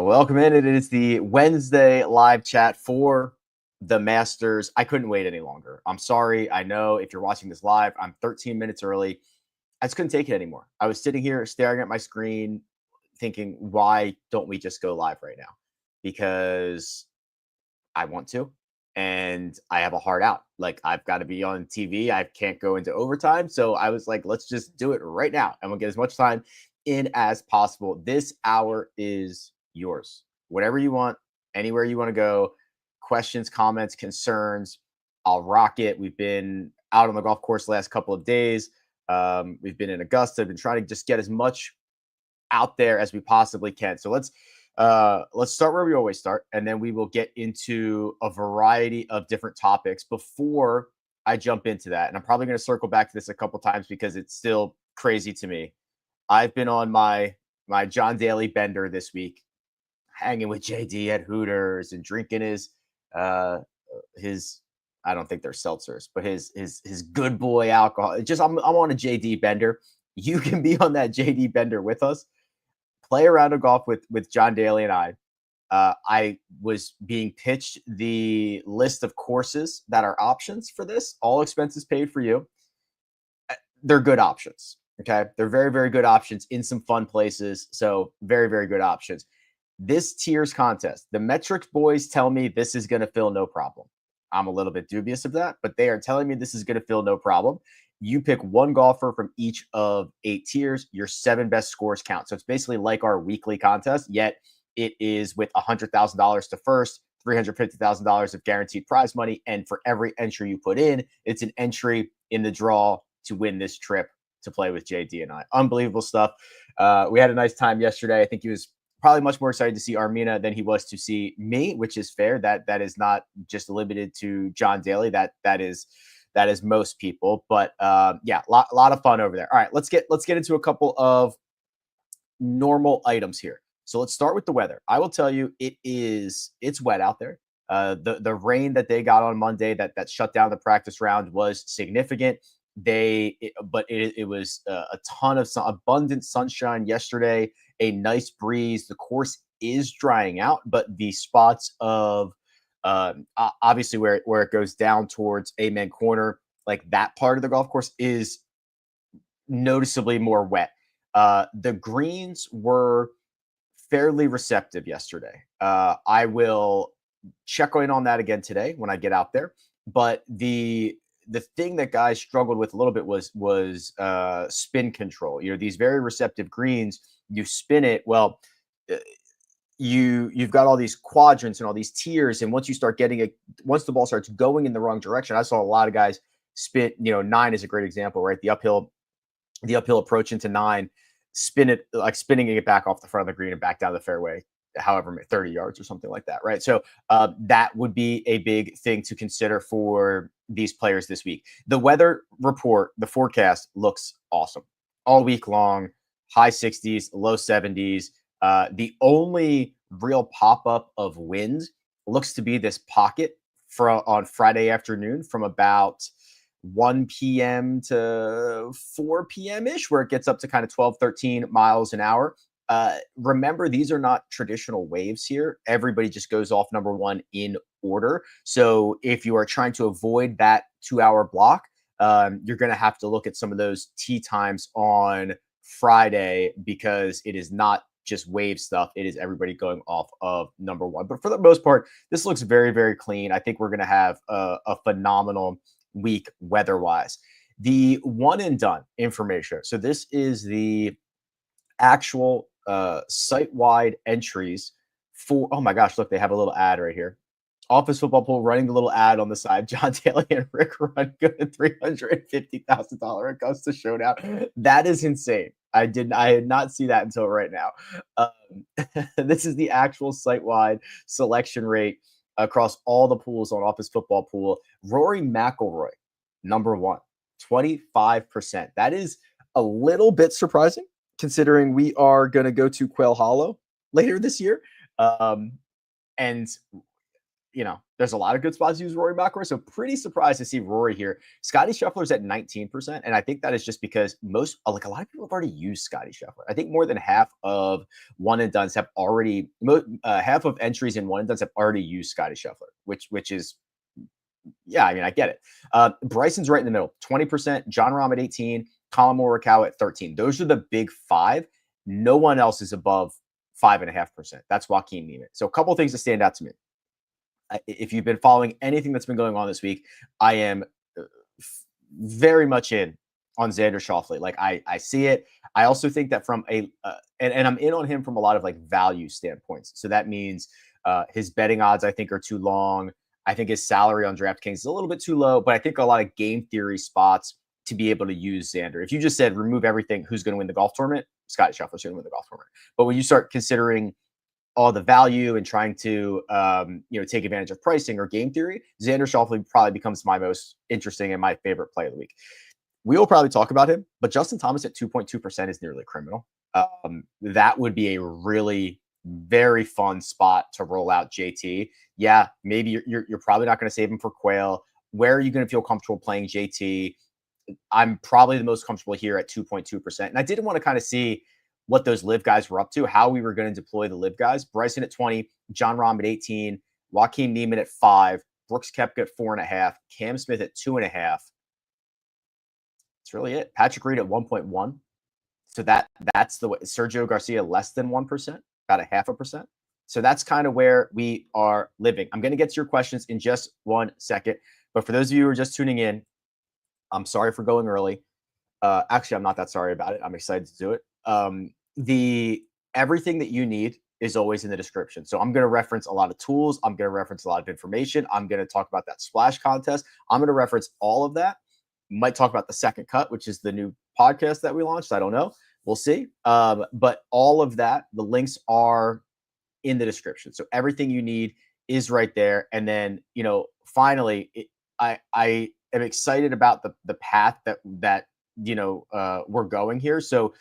Welcome in. It is the Wednesday live chat for the Masters. I couldn't wait any longer. I'm sorry. I know if you're watching this live, I'm 13 minutes early. I just couldn't take it anymore. I was sitting here staring at my screen thinking, why don't we just go live right now? Because I want to, and I have a hard out. Like, I've got to be on TV. I can't go into overtime. So I was like, let's just do it right now. And we'll get as much time in as possible. This hour is yours. Whatever you want, anywhere you want to go, questions, comments, concerns, I'll rock it. We've been out on the golf course the last couple of days. We've been in Augusta. I've been trying to just get as much out there as we possibly can. So let's start where we always start, and then we will get into a variety of different topics before I jump into that. And I'm probably going to circle back to this a couple times because it's still crazy to me. I've been on my John Daly bender this week, hanging with JD at Hooters and drinking his I don't think they're seltzers, but his good boy alcohol. Just I'm on a JD bender. You can be on that JD bender with us. Play a round of golf with John Daly and I. I was being pitched the list of courses that are options for this, all expenses paid for you. They're good options. Okay. They're very, very good options in some fun places. So very, very good options. This tiers contest, the metrics boys tell me this is going to fill no problem. I'm a little bit dubious of that, but they are telling me this is going to fill no problem. You pick one golfer from each of 8 tiers. Your 7 best scores count. So it's basically like our weekly contest, yet it is with $100,000 to first, $350,000 of guaranteed prize money. And for every entry you put in, it's an entry in the draw to win this trip to play with JD and I. Unbelievable stuff. We had a nice time yesterday. I think he was probably much more excited to see Armina than he was to see me, which is fair. That is not just limited to John Daly. That is most people. But yeah, a lot of fun over there. All right, let's get into a couple of normal items here. So let's start with the weather. I will tell you, it's wet out there. The rain that they got on Monday that shut down the practice round was significant. But it was a ton of abundant sunshine yesterday, a nice breeze. The course is drying out, but the spots of obviously where it goes down towards Amen Corner, like that part of the golf course is noticeably more wet. The greens were fairly receptive yesterday. I will check in on that again today when I get out there. But the thing that guys struggled with a little bit was spin control. You know, these very receptive greens, you spin it, well, you've got all these quadrants and all these tiers, and once the ball starts going in the wrong direction, I saw a lot of guys spin. 9 is a great example, right? The uphill approach into 9, spinning it back off the front of the green and back down the fairway, however 30 yards or something like that, right? So that would be a big thing to consider for these players this week. The weather report, the forecast looks awesome all week long. High 60s, low 70s. The only real pop-up of wind looks to be this pocket on Friday afternoon from about 1 p.m. to 4 p.m.-ish, where it gets up to kind of 12, 13 miles an hour. Remember, these are not traditional waves here. Everybody just goes off number 1 in order. So if you are trying to avoid that 2-hour block, you're going to have to look at some of those tee times on Friday, because it is not just wave stuff. It is everybody going off of number 1. But for the most part, this looks very, very clean. I think we're going to have a phenomenal week weather-wise. The one and done information. So this is the actual site-wide entries for, oh my gosh, look, they have a little ad right here. Office Football Pool running the little ad on the side. John Daly and Rick Run go to $350,000 Augusta Showdown. That is insane. I did not see that until right now. This is the actual site-wide selection rate across all the pools on Office Football Pool. Rory McIlroy, number 1, 25%. That is a little bit surprising, considering we are going to go to Quail Hollow later this year. And there's a lot of good spots to use Rory McIlroy. So pretty surprised to see Rory here. Scotty Scheffler's at 19%. And I think that is just because a lot of people have already used Scotty Scheffler. I think more than half of one and dones have already, half of entries in one and dones have already used Scotty Scheffler, which is, yeah, I mean, I get it. Bryson's right in the middle, 20%, John Rahm at 18, Colin Morikawa at 13. Those are the big five. No one else is above 5.5%. That's Joaquin Niemann. So a couple of things that stand out to me. If you've been following anything that's been going on this week, I am very much in on Xander Schauffele. Like I see it. I also think that from and I'm in on him from a lot of like value standpoints. So that means his betting odds, I think, are too long. I think his salary on DraftKings is a little bit too low, but I think a lot of game theory spots to be able to use Xander. If you just said remove everything, who's going to win the golf tournament? Scotty Scheffler's going to win the golf tournament. But when you start considering all the value and trying to take advantage of pricing or game theory, Xander Schauffele probably becomes my most interesting and my favorite play of the week. We will probably talk about him, but Justin Thomas at 2.2% is nearly criminal. That would be a really very fun spot to roll out JT. Yeah, maybe you're probably not going to save him for Quail. Where are you going to feel comfortable playing JT? I'm probably the most comfortable here at 2.2%. And I did want to kind of see what those live guys were up to, how we were going to deploy the live guys. Bryson at 20, John Rahm at 18, Joaquin Niemann at 5, Brooks Koepka at 4.5, Cam Smith at 2.5. That's really it. Patrick Reed at 1.1. So that's the way. Sergio Garcia less than 1%, about 0.5%. So that's kind of where we are living. I'm going to get to your questions in just 1 second. But for those of you who are just tuning in, I'm sorry for going early. Actually, I'm not that sorry about it. I'm excited to do it. Everything that you need is always in the description. So I'm going to reference a lot of tools. I'm going to reference a lot of information. I'm going to talk about that splash contest. I'm going to reference all of that. Might talk about the second cut, which is the new podcast that we launched. I don't know. We'll see. But all of that, the links are in the description. So everything you need is right there. And then, finally, I am excited about the path that we're going here. So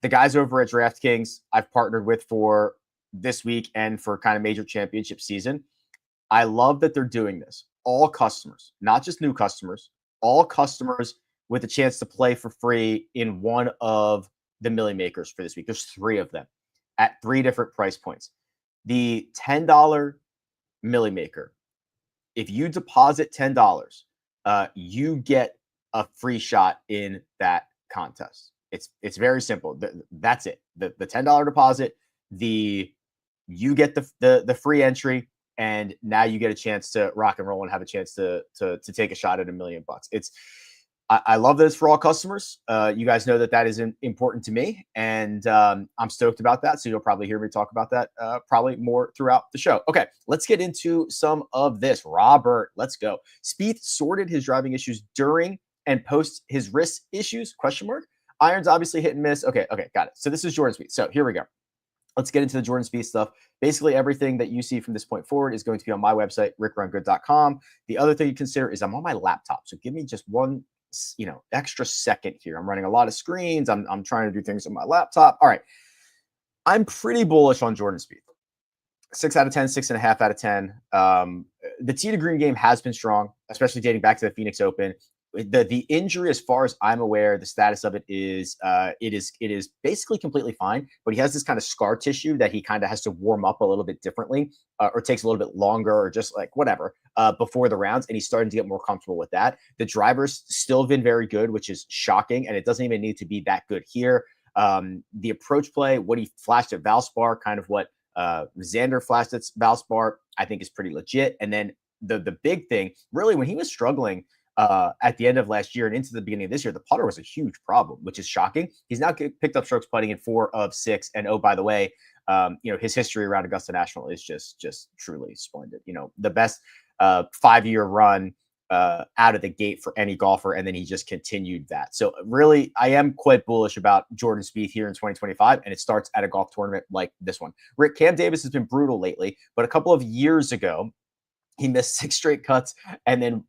the guys over at DraftKings I've partnered with for this week and for kind of major championship season. I love that they're doing this. All customers, not just new customers, all customers with a chance to play for free in one of the Millie Makers for this week. There's 3 of them at 3 different price points. The $10 Millie Maker, if you deposit $10, you get a free shot in that contest. It's very simple. That's it. The $10 deposit, you get the free entry, and now you get a chance to rock and roll and have a chance to take a shot at $1 million. I love this for all customers. You guys know that is important to me, and I'm stoked about that. So you'll probably hear me talk about that probably more throughout the show. Okay, let's get into some of this. Robert, let's go. Spieth sorted his driving issues during and post his wrist issues? ? Irons obviously hit and miss. Okay, got it. So this is Jordan Spieth. So here we go. Let's get into the Jordan Spieth stuff. Basically, everything that you see from this point forward is going to be on my website, rickrungood.com. The other thing you consider is I'm on my laptop. So give me just one extra second here. I'm running a lot of screens. I'm trying to do things on my laptop. All right. I'm pretty bullish on Jordan Spieth. 6 out of 10, 6.5 out of 10. The tee to green game has been strong, especially dating back to the Phoenix Open. The injury, as far as I'm aware, the status of it is basically completely fine, but he has this kind of scar tissue that he kind of has to warm up a little bit differently, or takes a little bit longer, or just like whatever, before the rounds, and he's starting to get more comfortable with that. The driver's still been very good, which is shocking, and it doesn't even need to be that good here. The approach play, what he flashed at Valspar, kind of what Xander flashed at Valspar, I think is pretty legit. And then the big thing, really, when he was struggling at the end of last year and into the beginning of this year, the putter was a huge problem, which is shocking. He's now picked up strokes putting in 4 of 6. And oh, by the way, his history around Augusta National is just truly splendid. The best 5-year run out of the gate for any golfer, and then he just continued that. So really, I am quite bullish about Jordan Spieth here in 2025, and it starts at a golf tournament like this one. Cam Davis has been brutal lately, but a couple of years ago, he missed 6 straight cuts and then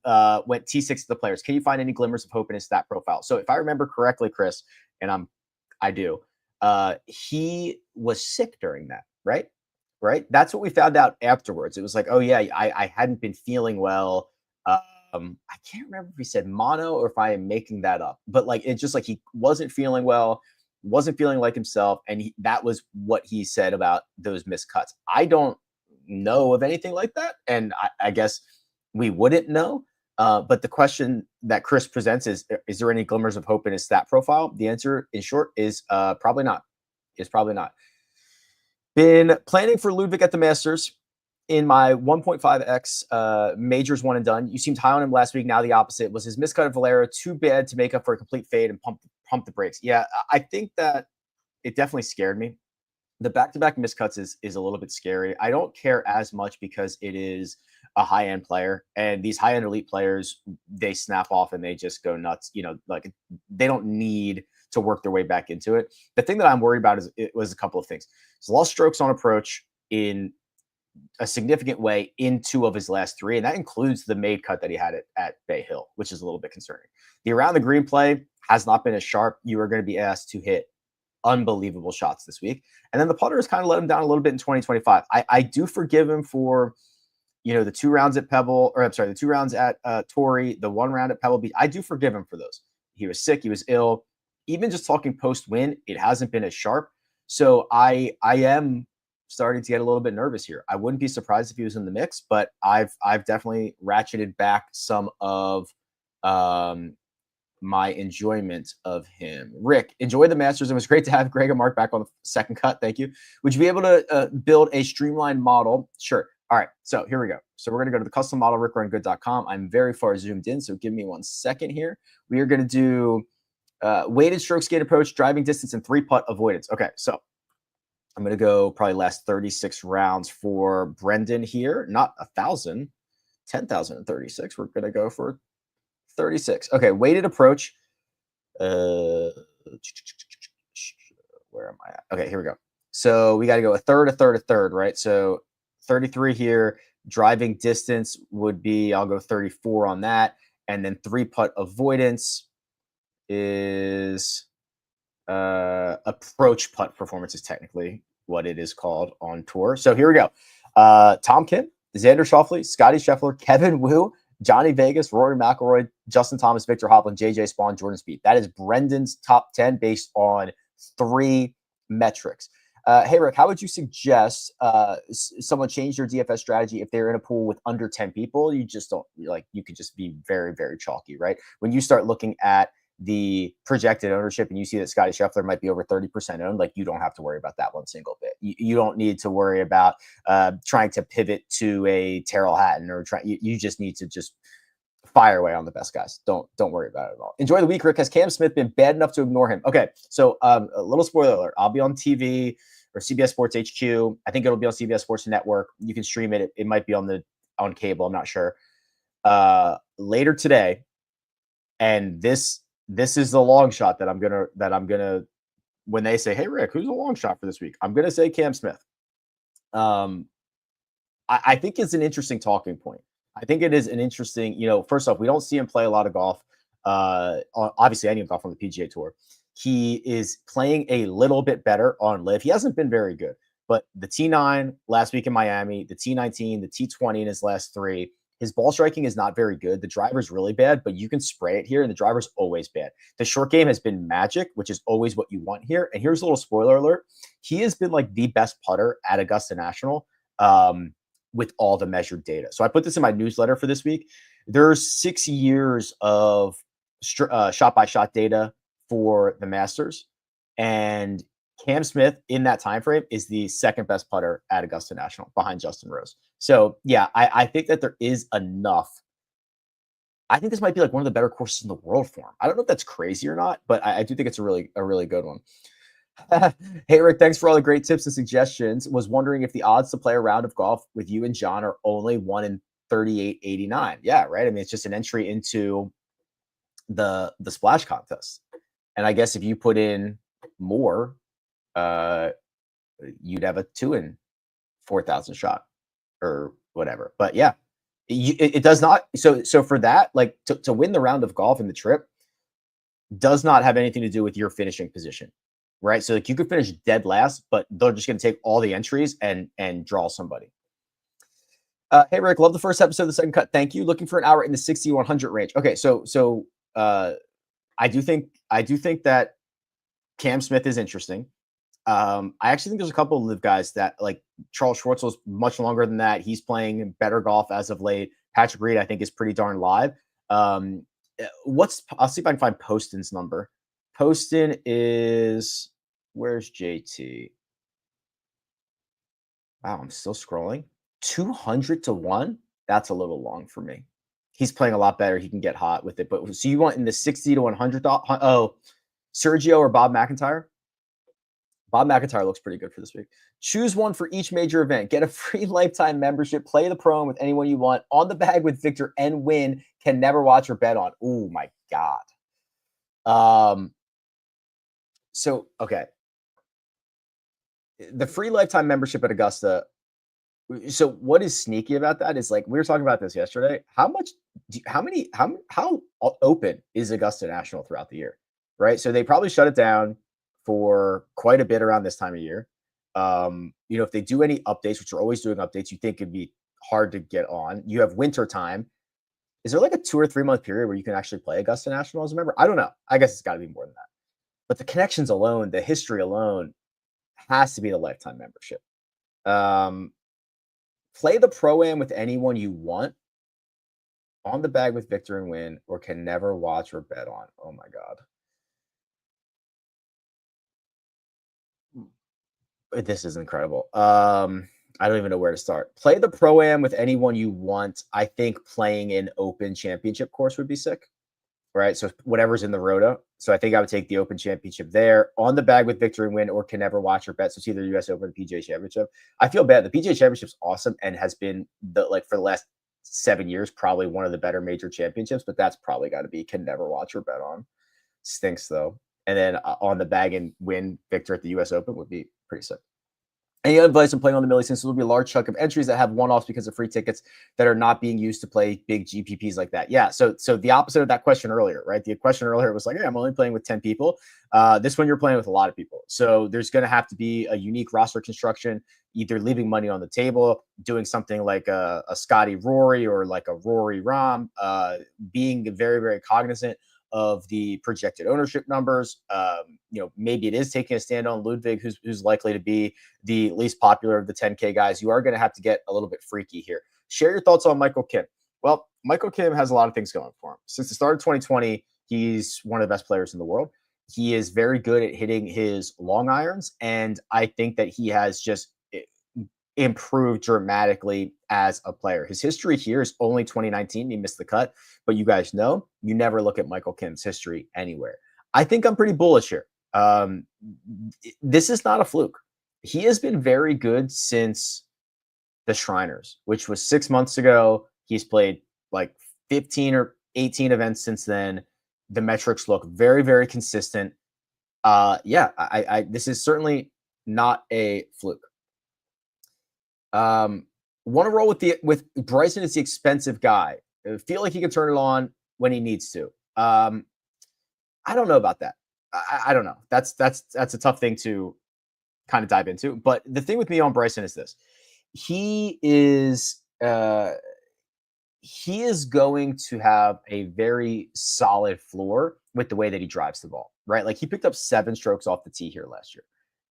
went T6 to the Players. Can you find any glimmers of hope in his stat profile? So if I remember correctly, Chris, and I do, he was sick during that, right? right? That's what we found out afterwards. It was like, oh yeah, I hadn't been feeling well. I can't remember if he said mono or if I am making that up, but like it's just like he wasn't feeling well, wasn't feeling like himself, and that was what he said about those missed cuts. I don't know of anything like that, and I guess we wouldn't know. But the question that Chris presents is there any glimmers of hope in his stat profile? The answer, in short, is probably not. Is probably not. Been planning for Ludwig at the Masters in my 1.5x majors one and done. You seemed high on him last week. Now the opposite. Was his miscut of Valera too bad to make up for a complete fade and pump the brakes? Yeah, I think that it definitely scared me. The back-to-back miscuts is a little bit scary. I don't care as much because it is a high-end player, and these high-end elite players, they snap off and they just go nuts. You know, like they don't need to work their way back into it. The thing that I'm worried about was a couple of things. He's lost strokes on approach in a significant way in 2 of his last 3, and that includes the made cut that he had at Bay Hill, which is a little bit concerning. The around the green play has not been as sharp. You are going to be asked to hit unbelievable shots this week. And then the putter has kind of let him down a little bit in 2025. I do forgive him for, the 2 rounds at Pebble, or I'm sorry, the 2 rounds at Torrey, the 1 round at Pebble Beach. I do forgive him for those. He was sick. He was ill. Even just talking post-win, it hasn't been as sharp. So I am starting to get a little bit nervous here. I wouldn't be surprised if he was in the mix, but I've definitely ratcheted back some of my enjoyment of him. Rick, enjoy the Masters. It was great to have Greg and Mark back on the second cut. Thank you. Would you be able to build a streamlined model? Sure. All right. So here we go. So we're going to go to the custom model, rickrungood.com. I'm very far zoomed in, so give me 1 second here. We are going to do weighted stroke skate approach, driving distance, and 3-putt avoidance. Okay. So I'm going to go probably last 36 rounds for Brendan here. Not 1,000, 10,036. We're going to go for 36. Okay, weighted approach. Where am I at? Okay, here we go. So we got to go a third, right? So 33 here. Driving distance would be, I'll go 34 on that. And then 3-putt avoidance is approach putt performance is technically what it is called on tour. So here we go. Tom Kim, Xander Schauffele, Scotty Scheffler, Kevin Wu, Johnny Vegas, Rory McIlroy, Justin Thomas, Victor Hovland, JJ Spawn, Jordan Spieth. That is Brendan's top 10 based on 3 metrics. Hey, Rick, how would you suggest someone change their DFS strategy if they're in a pool with under 10 people? You just don't, you could just be very, very chalky, right? When you start looking at the projected ownership and you see that Scotty Scheffler might be over 30% owned, like you don't have to worry about that one single bit. You don't need to worry about trying to pivot to a Terrell Hatton or you just need to just fire away on the best guys. Don't worry about it at all. Enjoy the week, Rick. Has Cam Smith been bad enough to ignore him? Okay, so a little spoiler alert. I'll be on TV or CBS Sports HQ. I think it'll be on CBS Sports Network. You can stream it. It might be on cable. I'm not sure. Later today, and this is the long shot that I'm gonna when they say, hey Rick, who's a long shot for this week? I'm gonna say Cam Smith. I think it's an interesting talking point. I think it is an interesting, first off, we don't see him play a lot of golf. Obviously any golf on the PGA Tour. He is playing a little bit better on live. He hasn't been very good, but the T9 last week in Miami, the T19, the T20 in his last 3. His ball striking is not very good. The driver's really bad, but you can spray it here, and the driver's always bad. The short game has been magic, which is always what you want here. And here's a little spoiler alert. He has been like the best putter at Augusta National with all the measured data. So I put this in my newsletter for this week. There's 6 years of shot-by-shot data for the Masters. And Cam Smith in that time frame is the second best putter at Augusta National behind Justin Rose. So yeah, I think that there is enough. I think this might be like one of the better courses in the world for him. I don't know if that's crazy or not, but I do think it's a really good one. Hey Rick, thanks for all the great tips and suggestions. Was wondering if the odds to play a round of golf with you and John are only 1 in 38.89. Yeah, right. I mean, it's just an entry into the splash contest. And I guess if you put in more, you'd have a 2 in 4,000 shot or whatever. But yeah, it does not. So for that, like to win the round of golf in the trip does not have anything to do with your finishing position. right? So like you could finish dead last, but they're just going to take all the entries and draw somebody. Hey Rick, love the first episode of the second cut. Thank you. Looking for an hour in the 60 to 100 range. Okay, so I do think that Cam Smith is interesting. I actually think there's a couple of live guys that like Charles Schwartzel's much longer than that. He's playing better golf as of late. Patrick Reed, I think, is pretty darn live. I'll see if I can find Poston's number. Poston is where's JT? Wow, I'm still scrolling. 200 to 1? That's a little long for me. He's playing a lot better. He can get hot with it. But so you want in the 60 to 100? Oh, Sergio or Bob McIntyre? Bob McIntyre looks pretty good for this week. Choose one for each major event. Get a free lifetime membership. Play the pro with anyone you want. On the bag with Victor and win. Can never watch or bet on. Oh my God. So, okay. The free lifetime membership at Augusta. So what is sneaky about that is like, we were talking about this yesterday. How open is Augusta National throughout the year? Right. So they probably shut it down for quite a bit around this time of year. If they do any updates, which are always doing updates, you think it'd be hard to get on. You have winter time. Is there like a 2 or 3 month period where you can actually play Augusta National as a member? I don't know. I guess it's got to be more than that. But the connections alone, the history alone, has to be the lifetime membership. Play the Pro-Am with anyone you want. On the bag with Victor and win, or can never watch or bet on. Oh my God. This is incredible. I don't even know where to start. Play the Pro-Am with anyone you want. I think playing an Open Championship course would be sick, right? So whatever's in the Rota. So I think I would take the Open Championship there. On the bag with Victor and win, or can never watch or bet. So it's either US Open or the PGA Championship. I feel bad. The PGA Championship's awesome and has been for the last 7 years probably one of the better major championships, but that's probably got to be can never watch or bet on. Stinks though. And then on the bag and win Victor at the US Open would be pretty sick. Any advice on playing on the Millie, since there will be a large chunk of entries that have one-offs because of free tickets that are not being used to play big GPPs like that? Yeah, so the opposite of that question earlier, right? The question earlier was like, hey, I'm only playing with 10 people. This one you're playing with a lot of people. So there's going to have to be a unique roster construction, either leaving money on the table, doing something like a Scotty Rory or like a Rory Rahm, being very, very cognizant of the projected ownership numbers. Maybe it is taking a stand on Ludwig, who's likely to be the least popular of the 10K guys. You are going to have to get a little bit freaky here. Share your thoughts on Michael Kim. Well, Michael Kim has a lot of things going for him. Since the start of 2020, he's one of the best players in the world. He is very good at hitting his long irons, and I think that he has just improved dramatically as a player. His history here is only 2019. He missed the cut, but you guys know you never look at Michael Kim's history anywhere. I think I'm pretty bullish here. This is not a fluke. He has been very good since the Shriners, which was 6 months ago. He's played like 15 or 18 events since then. The metrics look very, very consistent. This is certainly not a fluke. Want to roll with Bryson is the expensive guy. I feel like he can turn it on when he needs to. I don't know about that. I don't know. That's a tough thing to kind of dive into. But the thing with me on Bryson is this: he is going to have a very solid floor with the way that he drives the ball, right? Like he picked up 7 strokes off the tee here last year.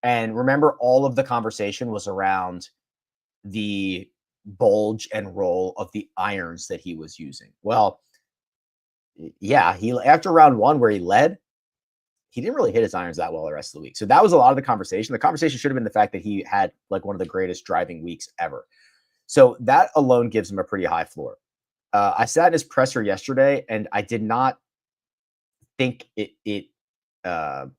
And remember, all of the conversation was around the bulge and roll of the irons that he was using. Well, yeah, after round 1 where he led, he didn't really hit his irons that well the rest of the week. So that was a lot of the conversation. The conversation should have been the fact that he had like one of the greatest driving weeks ever. So that alone gives him a pretty high floor. I sat in his presser yesterday, and I did not think it bred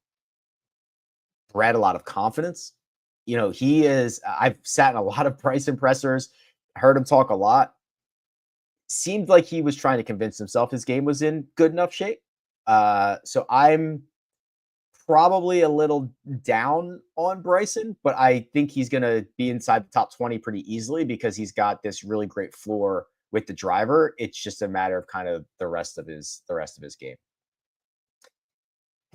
a lot of confidence. I've sat in a lot of Bryson pressers, heard him talk a lot. Seemed like he was trying to convince himself his game was in good enough shape. So I'm probably a little down on Bryson, but I think he's going to be inside the top 20 pretty easily because he's got this really great floor with the driver. It's just a matter of kind of the rest of his game.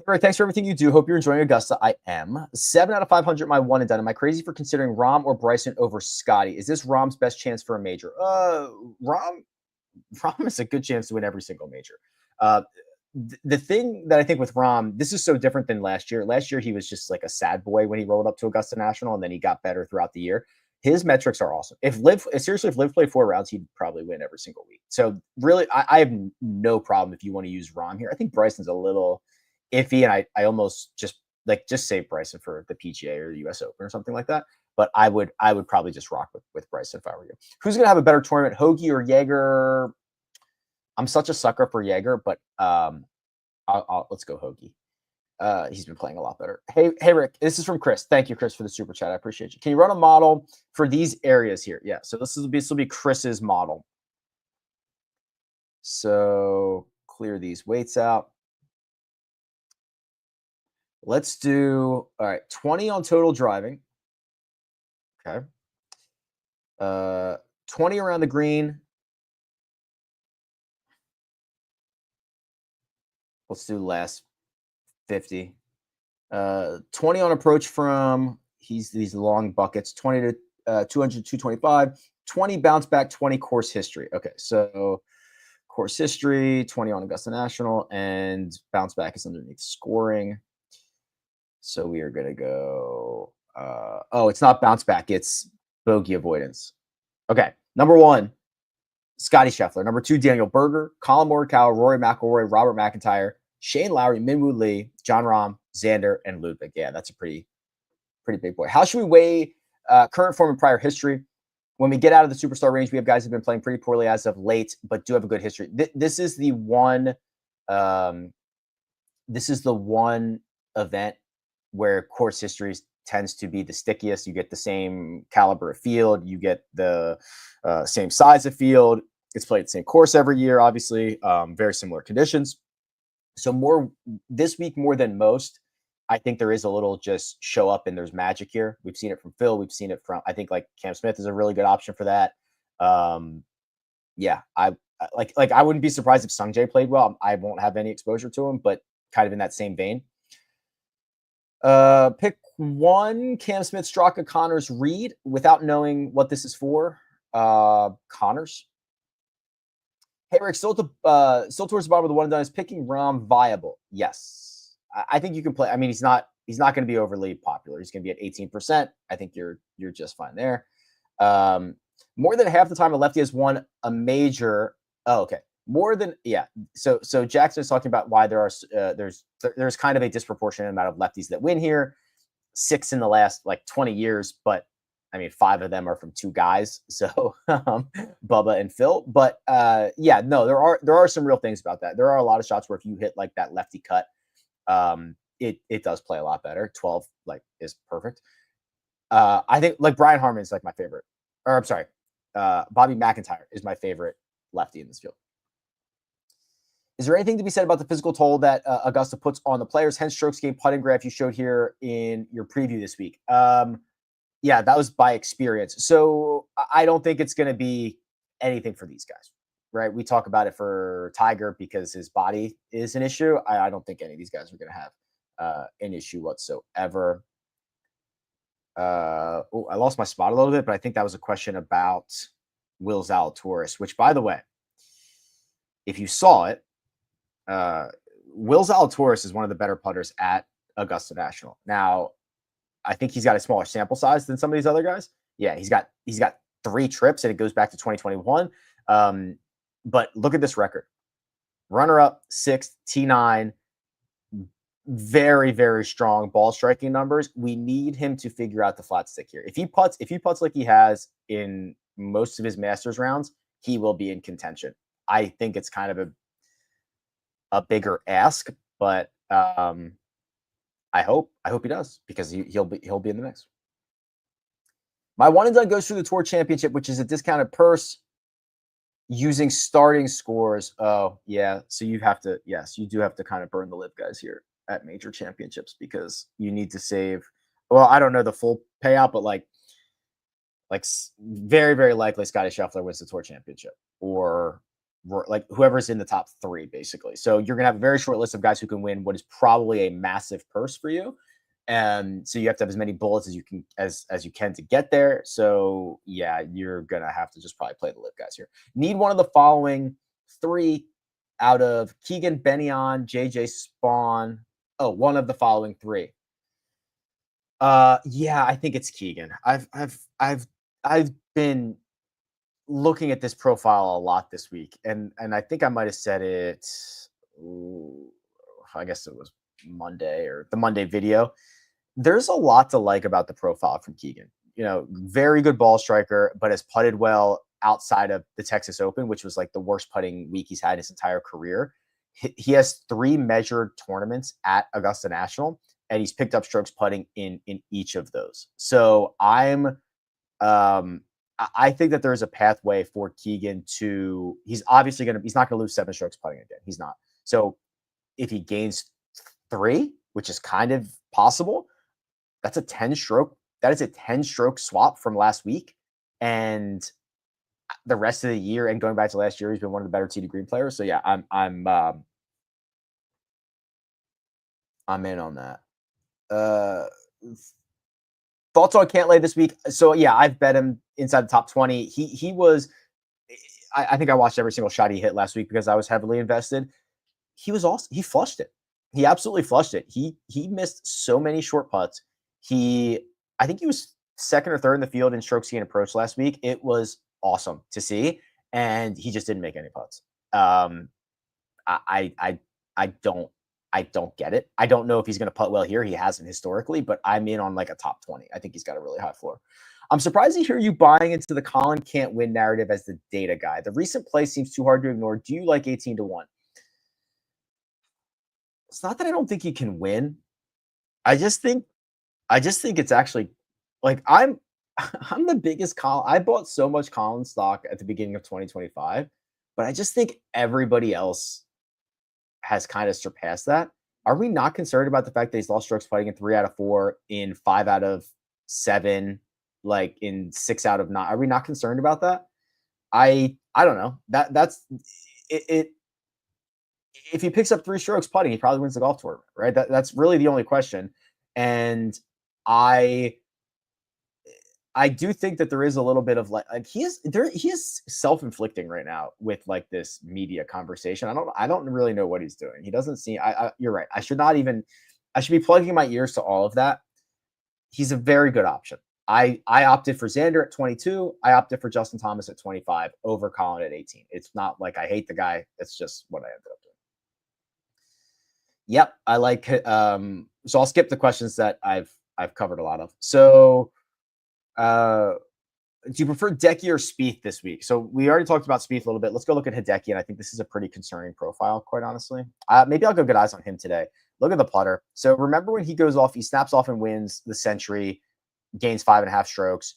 Rick, thanks for everything you do. Hope you're enjoying Augusta. I am. 7 out of 500, my one and done. Am I crazy for considering Rahm or Bryson over Scotty? Is this Rahm's best chance for a major? Rahm is a good chance to win every single major. The thing that I think with Rahm, this is so different than last year. Last year, he was just like a sad boy when he rolled up to Augusta National, and then he got better throughout the year. His metrics are awesome. If Liv played 4 rounds, he'd probably win every single week. So really, I have no problem if you want to use Rahm here. I think Bryson's a little iffy, and I almost just save Bryson for the PGA or the US Open or something like that. But I would probably just rock with Bryson if I were you. Who's gonna have a better tournament, Hoagie or Jaeger? I'm such a sucker for Jaeger, but let's go Hoagie. He's been playing a lot better. Hey, Rick, this is from Chris. Thank you, Chris, for the super chat. I appreciate you. Can you run a model for these areas here? Yeah. So this will be Chris's model. So clear these weights out. Let's do, all right, 20 on total driving. Okay. 20 around the green. Let's do last 50. 20 on approach from these long buckets, 20 to 200, 225, 20 bounce back, 20 course history. Okay, so course history, 20 on Augusta National, and bounce back is underneath scoring. So we are going to go, it's not bounce back, it's bogey avoidance. Okay, number 1, Scotty Scheffler. Number 2, Daniel Berger, Colin Morikawa, Rory McIlroy, Robert McIntyre, Shane Lowry, Minwoo Lee, John Rahm, Xander, and Ludwig. Yeah, that's a pretty big boy. How should we weigh current form and prior history? When we get out of the superstar range, we have guys who've been playing pretty poorly as of late, but do have a good history. This is the one. This is the one event where course history tends to be the stickiest. You get the same caliber of field. You get the same size of field. It's played the same course every year, obviously. Very similar conditions. So more this week, more than most, I think there is a little just show up and there's magic here. We've seen it from Phil. We've seen it from, I think, like Cam Smith is a really good option for that. Yeah, I wouldn't be surprised if Sungjae played well. I won't have any exposure to him, but kind of in that same vein. Pick 1, Cam Smith, Straka, Connors, Reed, without knowing what this is for. Connors. Hey, Rick, still towards the bottom of the one and done. Is picking Rahm viable? Yes. I think you can play. I mean, he's not going to be overly popular. He's going to be at 18%. I think you're just fine there. More than half the time a lefty has won a major. Oh, okay. More than, yeah. So Jackson is talking about why there's kind of a disproportionate amount of lefties that win here. 6 in the last 20 years, but I mean, 5 of them are from 2 guys. So Bubba and Phil. But yeah, no, there are some real things about that. There are a lot of shots where if you hit that lefty cut, it does play a lot better. 12 is perfect. I think Brian Harman is my favorite. Or I'm sorry, Bobby McIntyre is my favorite lefty in this field. Is there anything to be said about the physical toll that Augusta puts on the players? Hence, strokes gained putting graph you showed here in your preview this week. Yeah, that was by experience. So I don't think it's going to be anything for these guys, right? We talk about it for Tiger because his body is an issue. I don't think any of these guys are going to have an issue whatsoever. I lost my spot a little bit, but I think that was a question about Will Zalatoris, which, by the way, if you saw it, Will Zalatoris is one of the better putters at Augusta National. Now, I think he's got a smaller sample size than some of these other guys. Yeah, he's got 3 trips, and it goes back to 2021. But look at this record: runner-up, 6th, T9. Very, very strong ball striking numbers. We need him to figure out the flat stick here. If he putts like he has in most of his Masters rounds, he will be in contention. I think it's kind of a bigger ask, but I hope he does, because he'll be in the mix. My one and done goes through the Tour Championship, which is a discounted purse using starting scores. Oh yeah, so you do have to kind of burn the lip, guys, here at major championships, because you need to save. Well, I don't know the full payout, but very, very likely Scotty Scheffler wins the Tour Championship, or like whoever's in the top 3, basically. So you're gonna have a very short list of guys who can win what is probably a massive purse for you. And so you have to have as many bullets as you can as you can to get there. So yeah, you're gonna have to just probably play the live guys here. Need one of the following 3 out of Keegan, Benyon, JJ Spawn. Oh, one of the following 3. Yeah, I think it's Keegan. I've been looking at this profile a lot this week, and I think I might have said it. I guess it was Monday or the Monday video. There's a lot to like about the profile from Keegan. Very good ball striker, but has putted well outside of the Texas Open, which was like the worst putting week he's had his entire career. He has 3 measured tournaments at Augusta National, and he's picked up strokes putting in each of those. So I think that there's a pathway for Keegan to. He's not going to lose 7 strokes putting again. He's not. So if he gains 3, which is kind of possible, that's a 10-stroke. That is a 10-stroke swap from last week, and the rest of the year and going back to last year, he's been one of the better tee to green players. So yeah, I'm in on that. Thoughts on Cantlay this week? So yeah, I've bet him inside the top 20. He was. I think I watched every single shot he hit last week because I was heavily invested. He was awesome. He flushed it. He absolutely flushed it. He missed so many short putts. I think he was 2nd or 3rd in the field in strokes gained approach last week. It was awesome to see, and he just didn't make any putts. I don't get it. I don't know if he's going to putt well here. He hasn't historically, but I'm in on like a top 20. I think he's got a really high floor. I'm surprised to hear you buying into the Colin can't win narrative as the data guy. The recent play seems too hard to ignore. Do you like 18-1? It's not that I don't think he can win. I just think it's actually like I'm the biggest Colin. I bought so much Colin stock at the beginning of 2025, but I just think everybody else has kind of surpassed that. Are we not concerned about the fact that he's lost strokes putting in 3 out of 4, in 5 out of 7, like in 6 out of 9? Are we not concerned about that? I don't know. That's it. If he picks up 3 strokes putting, he probably wins the golf tournament, right? That's really the only question. And I do think that there is a little bit of like he is self-inflicting right now with like this media conversation. I don't really know what he's doing. He doesn't seem. You're right. I should be plugging my ears to all of that. He's a very good option. I opted for Xander at 22. I opted for Justin Thomas at 25 over Colin at 18. It's not like I hate the guy. It's just what I ended up doing. Yep, I like. So I'll skip the questions that I've covered a lot of. So, do you prefer Hideki or Spieth this week? So we already talked about Spieth a little bit. Let's go look at Hideki, and I think this is a pretty concerning profile, quite honestly. Maybe I'll go get eyes on him today. Look at the putter. So remember when he goes off, he snaps off and wins the Century, gains 5.5 strokes,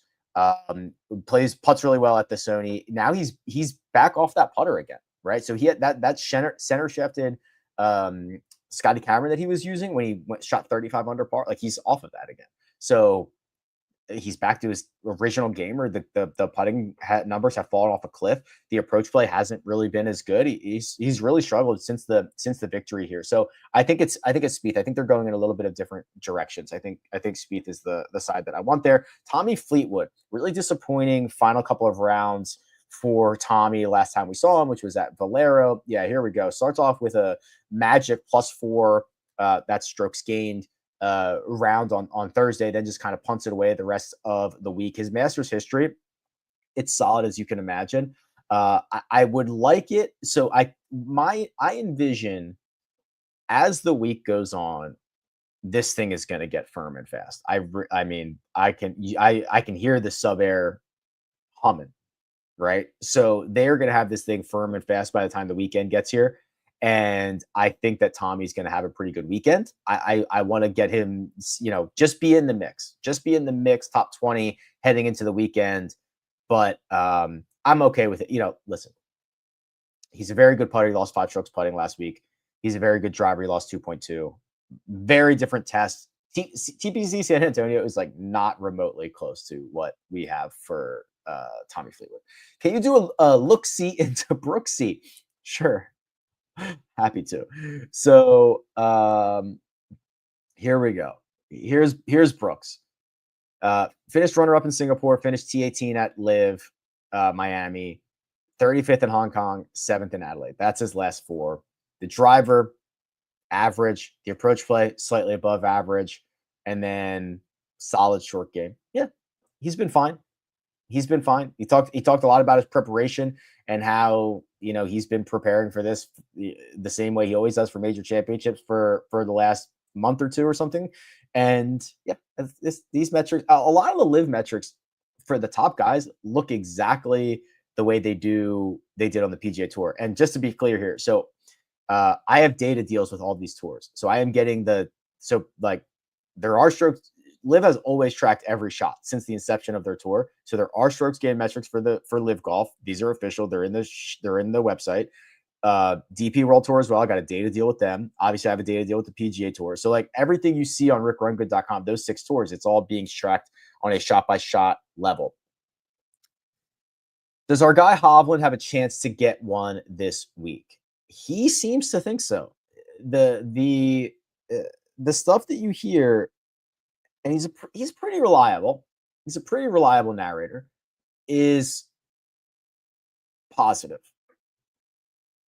putts really well at the Sony. Now he's back off that putter again, right? So he had that center shafted Scotty Cameron that he was using when he shot 35 under par. Like he's off of that again. So he's back to his original game, or the putting numbers have fallen off a cliff. The approach play hasn't really been as good. He's really struggled since the victory here. So I think it's Spieth. I think they're going in a little bit of different directions. I think Spieth is the side that I want there. Tommy Fleetwood, really disappointing final couple of rounds for Tommy last time we saw him, which was at Valero. Yeah, here we go. Starts off with a magic +4. That's strokes gained round on Thursday, then just kind of punts it away the rest of the week. His Masters history, it's solid as you can imagine. I would like it. So I envision as the week goes on, this thing is going to get firm and fast. I mean, I can hear the sub air humming, right? So they're going to have this thing firm and fast by the time the weekend gets here. And I think that Tommy's going to have a pretty good weekend. I want to get him, just be in the mix, top 20 heading into the weekend. But I'm okay with it. Listen, he's a very good putter. He lost 5 strokes putting last week. He's a very good driver. He lost 2.2. Very different test. TPC San Antonio is like not remotely close to what we have for Tommy Fleetwood. Can you do a look-see into Brooksy? Sure. Happy to. So here we go. Here's Brooks. Finished runner-up in Singapore, finished T18 at Live, Miami, 35th in Hong Kong, 7th in Adelaide. That's his last 4. The driver, average. The approach play, slightly above average. And then solid short game. Yeah, he's been fine. He's been fine. He talked a lot about his preparation and how, he's been preparing for this the same way he always does for major championships for the last month or two or something. And yeah, these metrics, a lot of the live metrics for the top guys look exactly the way they did on the PGA Tour. And just to be clear here, so I have data deals with all these tours. So I am getting there are strokes. Live has always tracked every shot since the inception of their tour. So there are strokes gained metrics for Live Golf. These are official. They're in the website. DP World Tour as well. I got a data deal with them. Obviously, I have a data deal with the PGA Tour. So like everything you see on rickrungood.com, those 6 tours, it's all being tracked on a shot-by-shot level. Does our guy Hovland have a chance to get one this week? He seems to think so. The stuff that you hear, and he's pretty reliable. He's a pretty reliable narrator, is positive.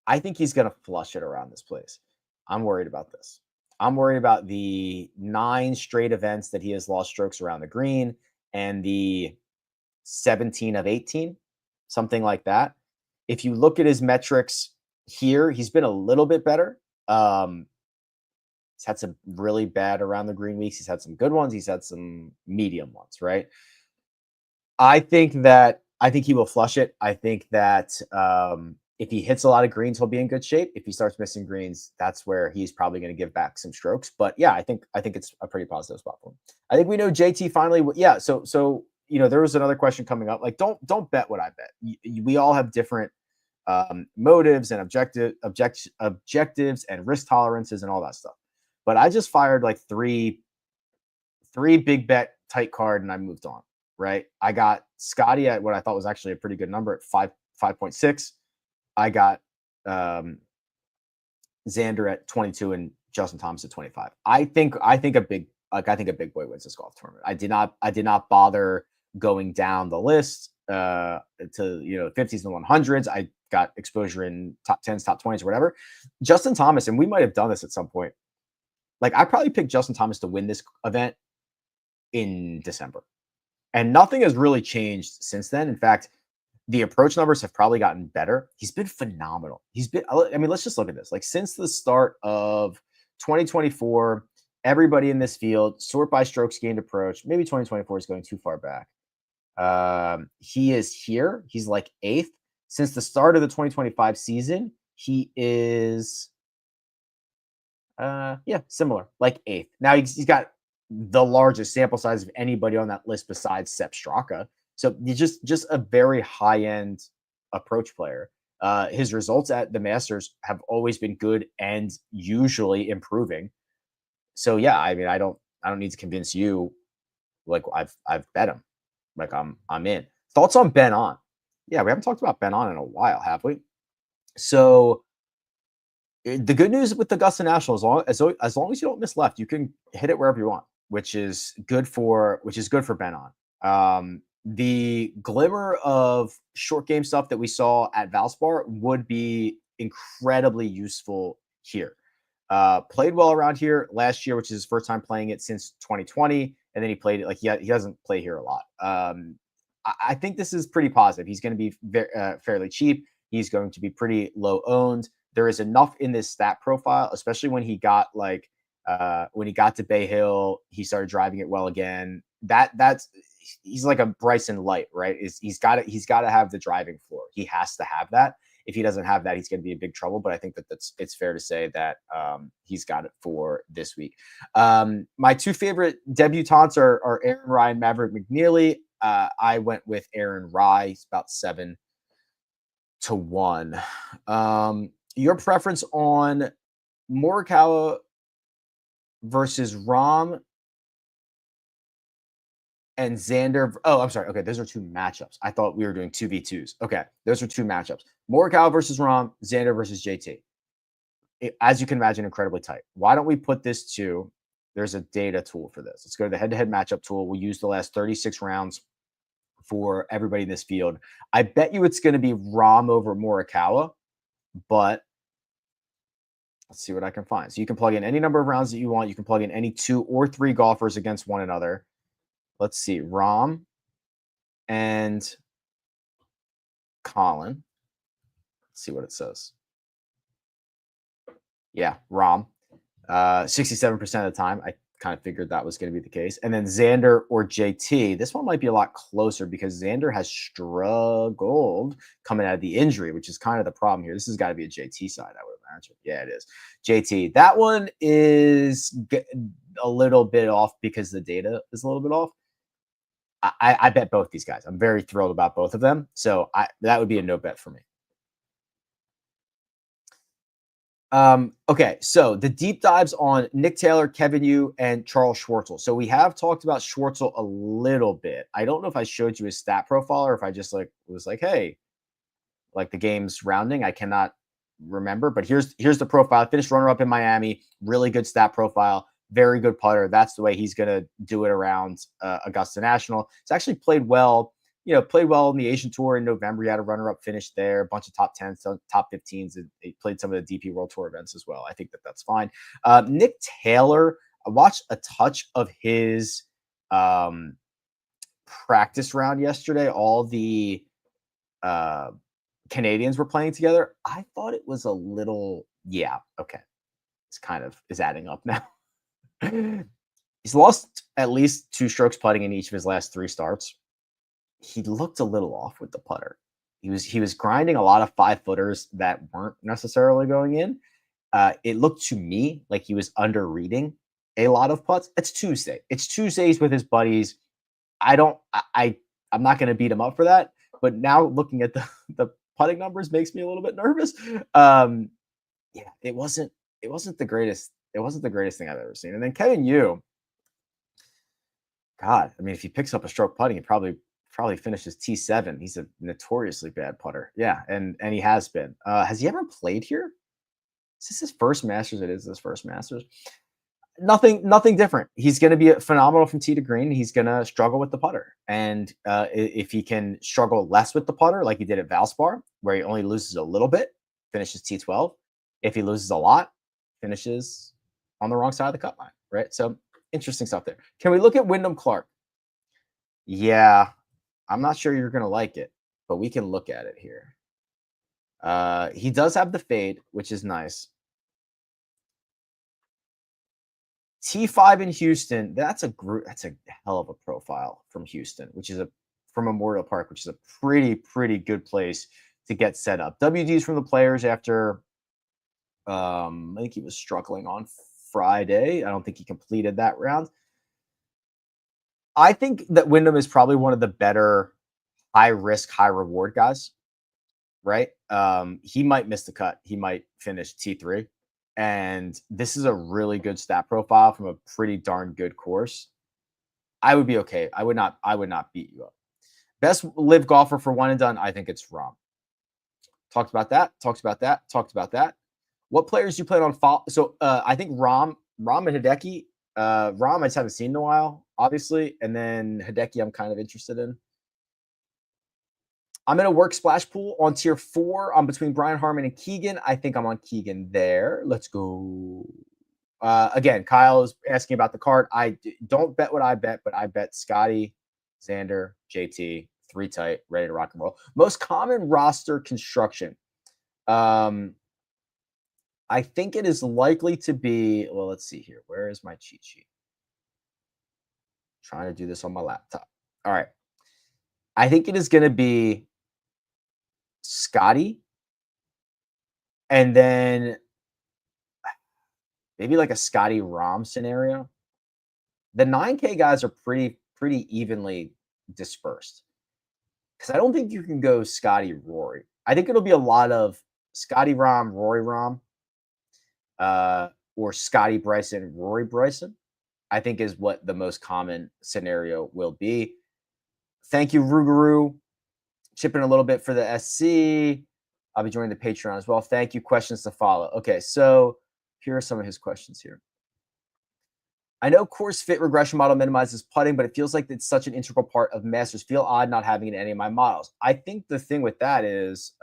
I think he's going to flush it around this place. I'm worried about this. I'm worried about the 9 straight events that he has lost strokes around the green and the 17 of 18, something like that. If you look at his metrics here, he's been a little bit better. He's had some really bad around the green weeks. He's had some good ones. He's had some medium ones, right? I think he will flush it. I think that if he hits a lot of greens, he'll be in good shape. If he starts missing greens, that's where he's probably going to give back some strokes. But yeah, I think it's a pretty positive spot for him. I think we know JT finally. Yeah. So there was another question coming up. Like, don't bet what I bet. We all have different motives and objectives and risk tolerances and all that stuff. But I just fired like three big bet tight card and I moved on. Right. I got Scotty at what I thought was actually a pretty good number at 5.6. I got Xander at 22 and Justin Thomas at 25. I think a big boy wins this golf tournament. I did not bother going down the list to 50s and 100s. I got exposure in top 10s, top 20s, or whatever. Justin Thomas, and we might have done this at some point. Like, I probably picked Justin Thomas to win this event in December. And nothing has really changed since then. In fact, the approach numbers have probably gotten better. He's been phenomenal. Let's just look at this. Like, since the start of 2024, everybody in this field, sort by strokes gained approach. Maybe 2024 is going too far back. He is here. He's like 8th. Since the start of the 2025 season, he is similar, like 8th. Now he's got the largest sample size of anybody on that list besides Sepp Straka. So he's just a very high-end approach player. His results at the Masters have always been good and usually improving. So yeah, I don't need to convince you. Like, I've bet him. Like, I'm in. Thoughts on Ben On? Yeah, we haven't talked about Ben On in a while, have we? So the good news with the Augusta National, as long as you don't miss left, you can hit it wherever you want, which is good for Ben On. The glimmer of short game stuff that we saw at Valspar would be incredibly useful here. Played well around here last year, which is his first time playing it since 2020, and then he played it like he doesn't play here a lot. I think this is pretty positive. He's going to be fairly cheap. He's going to be pretty low owned. There is enough in this stat profile, especially when he got to Bay Hill, he started driving it well again. He's like a Bryson Light, right? He's got to have the driving floor. He has to have that. If he doesn't have that, he's going to be in big trouble. But I think it's fair to say that he's got it for this week. My 2 favorite debutantes are Aaron Rye and Maverick McNeely. I went with Aaron Rye. He's about 7 to 1. Your preference on Morikawa versus Rahm and Xander. Oh, I'm sorry. Okay, those are 2 matchups. I thought we were doing 2v2s. Okay, those are 2 matchups. Morikawa versus Rahm, Xander versus JT. As you can imagine, incredibly tight. Why don't we put this to, there's a data tool for this. Let's go to the head-to-head matchup tool. We'll use the last 36 rounds for everybody in this field. I bet you it's going to be Rahm over Morikawa, but let's see what I can find. So you can plug in any number of rounds that you want. You can plug in any 2 or 3 golfers against one another. Let's see, Rahm and Colin. Let's see what it says. Yeah, Rahm. 67% of the time. I kind of figured that was going to be the case. And then Xander or JT. This one might be a lot closer because Xander has struggled coming out of the injury, which is kind of the problem here. This has got to be a JT side, I would imagine. Yeah, it is. JT. That one is a little bit off because the data is a little bit off. I bet both these guys. I'm very thrilled about both of them. So that would be a no bet for me. Okay, so the deep dives on Nick Taylor, Kevin Yu, and Charles Schwartzel. So we have talked about Schwartzel a little bit. I don't know if I showed you his stat profile or if I just was like, hey, like the game's rounding. I cannot remember, but here's the profile. Finished runner-up in Miami. Really good stat profile. Very good putter. That's the way he's going to do it around Augusta National. He's actually played well. Played well in the Asian Tour in November. He had a runner-up finish there, a bunch of top 10s, top 15s. And he played some of the DP World Tour events as well. I think that's fine. Nick Taylor, I watched a touch of his practice round yesterday. All the Canadians were playing together. I thought it was a little, yeah, okay. It's kind of is adding up now. He's lost at least 2 strokes putting in each of his last 3 starts. He looked a little off with the putter. He was grinding a lot of 5-footers that weren't necessarily going in. It looked to me like he was under reading a lot of putts. It's Tuesday. It's Tuesdays with his buddies. I'm not going to beat him up for that. But now looking at the putting numbers makes me a little bit nervous. Yeah, it wasn't the greatest. It wasn't the greatest thing I've ever seen. And then Kevin Yu, God, I mean, if he picks up a stroke putting, he probably finishes T7. He's a notoriously bad putter. Yeah, and he has been. Has he ever played here? Is this his first Masters? It is his first Masters. Nothing different. He's going to be phenomenal from tee to green. He's going to struggle with the putter. And if he can struggle less with the putter, like he did at Valspar, where he only loses a little bit, finishes T12. If he loses a lot, finishes on the wrong side of the cut line, right? So interesting stuff there. Can we look at Wyndham Clark? Yeah, I'm not sure you're going to like it, but we can look at it here. He does have the fade, which is nice. T5 in Houston, that's a hell of a profile from Houston, which is from Memorial Park, which is a pretty good place to get set up. WDs from the players after I think he was struggling on Friday. I don't think he completed that round. I think that Wyndham is probably one of the better high risk, high reward guys, right? He might miss the cut. He might finish T3. And this is a really good stat profile from a pretty darn good course. I would be okay. I would not beat you up. Best live golfer for one and done, I think it's Rahm. Talked about that. What players do you plan on follow? So I think Rahm and Hideki. Rahm I just haven't seen in a while, obviously. And then Hideki I'm kind of interested in. I'm in a work splash pool on tier 4. I'm between Brian Harman and Keegan. I think I'm on Keegan there. Let's go. Again, Kyle is asking about the card. I don't bet what I bet, but I bet Scotty, Xander, JT, 3 tight, ready to rock and roll. Most common roster construction. I think it is likely to be, well, let's see here. Where is my cheat sheet? Trying to do this on my laptop. All right. I think it is going to be Scotty, and then maybe like a Scotty Rahm scenario. The 9K guys are pretty evenly dispersed because I don't think you can go Scotty Rory. I think it'll be a lot of Scotty Rahm, Rory Rahm, or Scotty Bryson, Rory Bryson. I think is what the most common scenario will be. Thank you, Rougarou. Chipping a little bit for the SC. I'll be joining the Patreon as well. Thank you. Questions to follow. Okay, so here are some of his questions here. I know course fit regression model minimizes putting, but it feels like it's such an integral part of Masters. Feel odd not having it in any of my models. I think the thing with that is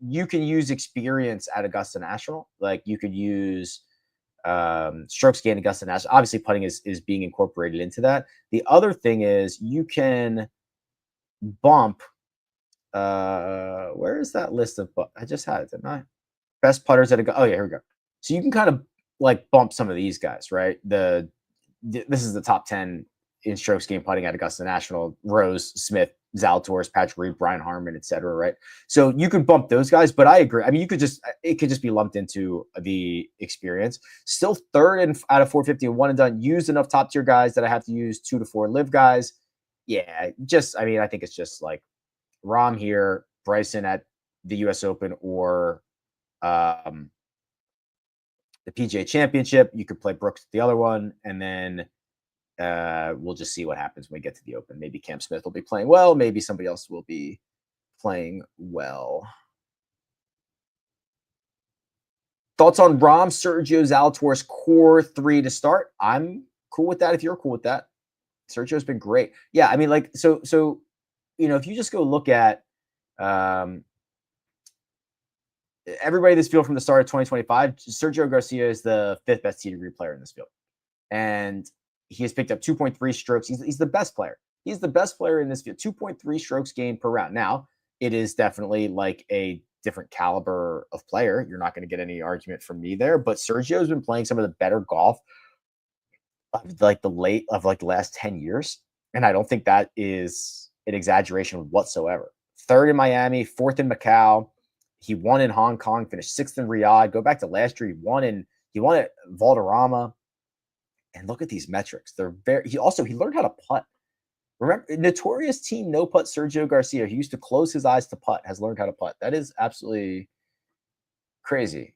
you can use experience at Augusta National. Like you could use strokes gained Augusta National. Obviously, putting is being incorporated into that. The other thing is you can bump. Where is that list of? I just had it, didn't I? Best putters at oh yeah, here we go. So you can kind of like bump some of these guys, right? This is the top 10 in strokes gained putting at Augusta National: Rose, Smith, Zalatoris, Patrick Reed, Brian Harmon, etc. Right? So you could bump those guys, but I agree. I mean, it could just be lumped into the experience. Still third out of 450 and one and done. Used enough top tier guys that I have to use 2 to 4 live guys. Yeah, I think it's just like Rahm here, Bryson at the U.S. Open, or the PGA Championship. You could play Brooks at the other one, and then we'll just see what happens when we get to the Open. Maybe Cam Smith will be playing well. Maybe somebody else will be playing well. Thoughts on Rahm, Sergio, Zalatoris core 3 to start? I'm cool with that if you're cool with that. Sergio's been great. Yeah, I mean, like, so if you just go look at everybody in this field from the start of 2025, Sergio Garcia is the 5th best tee degree player in this field. And he has picked up 2.3 strokes. He's the best player. He's the best player in this field. 2.3 strokes gained per round. Now, it is definitely like a different caliber of player. You're not going to get any argument from me there. But Sergio has been playing some of the better golf of like the last 10 years. And I don't think that is an exaggeration whatsoever. 3rd in Miami, 4th in Macau. He won in Hong Kong, finished 6th in Riyadh. Go back to last year, he won at Valderrama. And look at these metrics. They're he learned how to putt. Remember, notorious team no putt Sergio Garcia, he used to close his eyes to putt, has learned how to putt. That is absolutely crazy.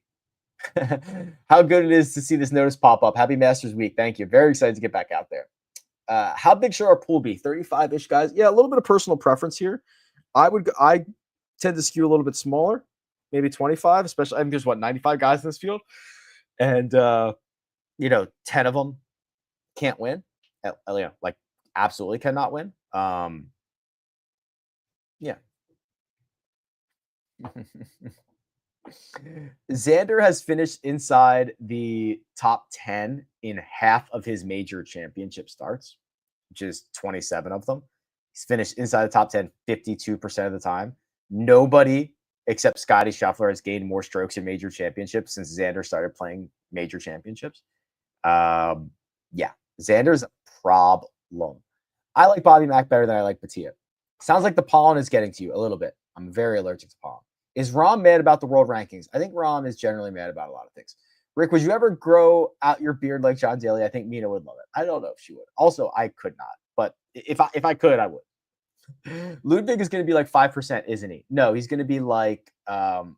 How good it is to see this notice pop up. Happy Masters Week. Thank you. Very excited to get back out there. How big should our pool be? 35-ish guys? Yeah, a little bit of personal preference here. I tend to skew a little bit smaller, maybe 25, especially. I think there's 95 guys in this field, and 10 of them can't win. Like absolutely cannot win. Yeah. Xander has finished inside the top 10 in half of his major championship starts, which is 27 of them. He's finished inside the top 10 52% of the time. Nobody except Scotty Scheffler has gained more strokes in major championships since Xander started playing major championships. Yeah, Xander's a problem. I like Bobby Mack better than I like Batia. Sounds like the pollen is getting to you a little bit. I'm very allergic to pollen. Is Rahm mad about the world rankings? I think Rahm is generally mad about a lot of things. Rick, would you ever grow out your beard like John Daly? I think Mina would love it. I don't know if she would. Also, I could not. But if I could, I would. Ludwig is going to be like 5%, isn't he? No, he's going to be like 11%.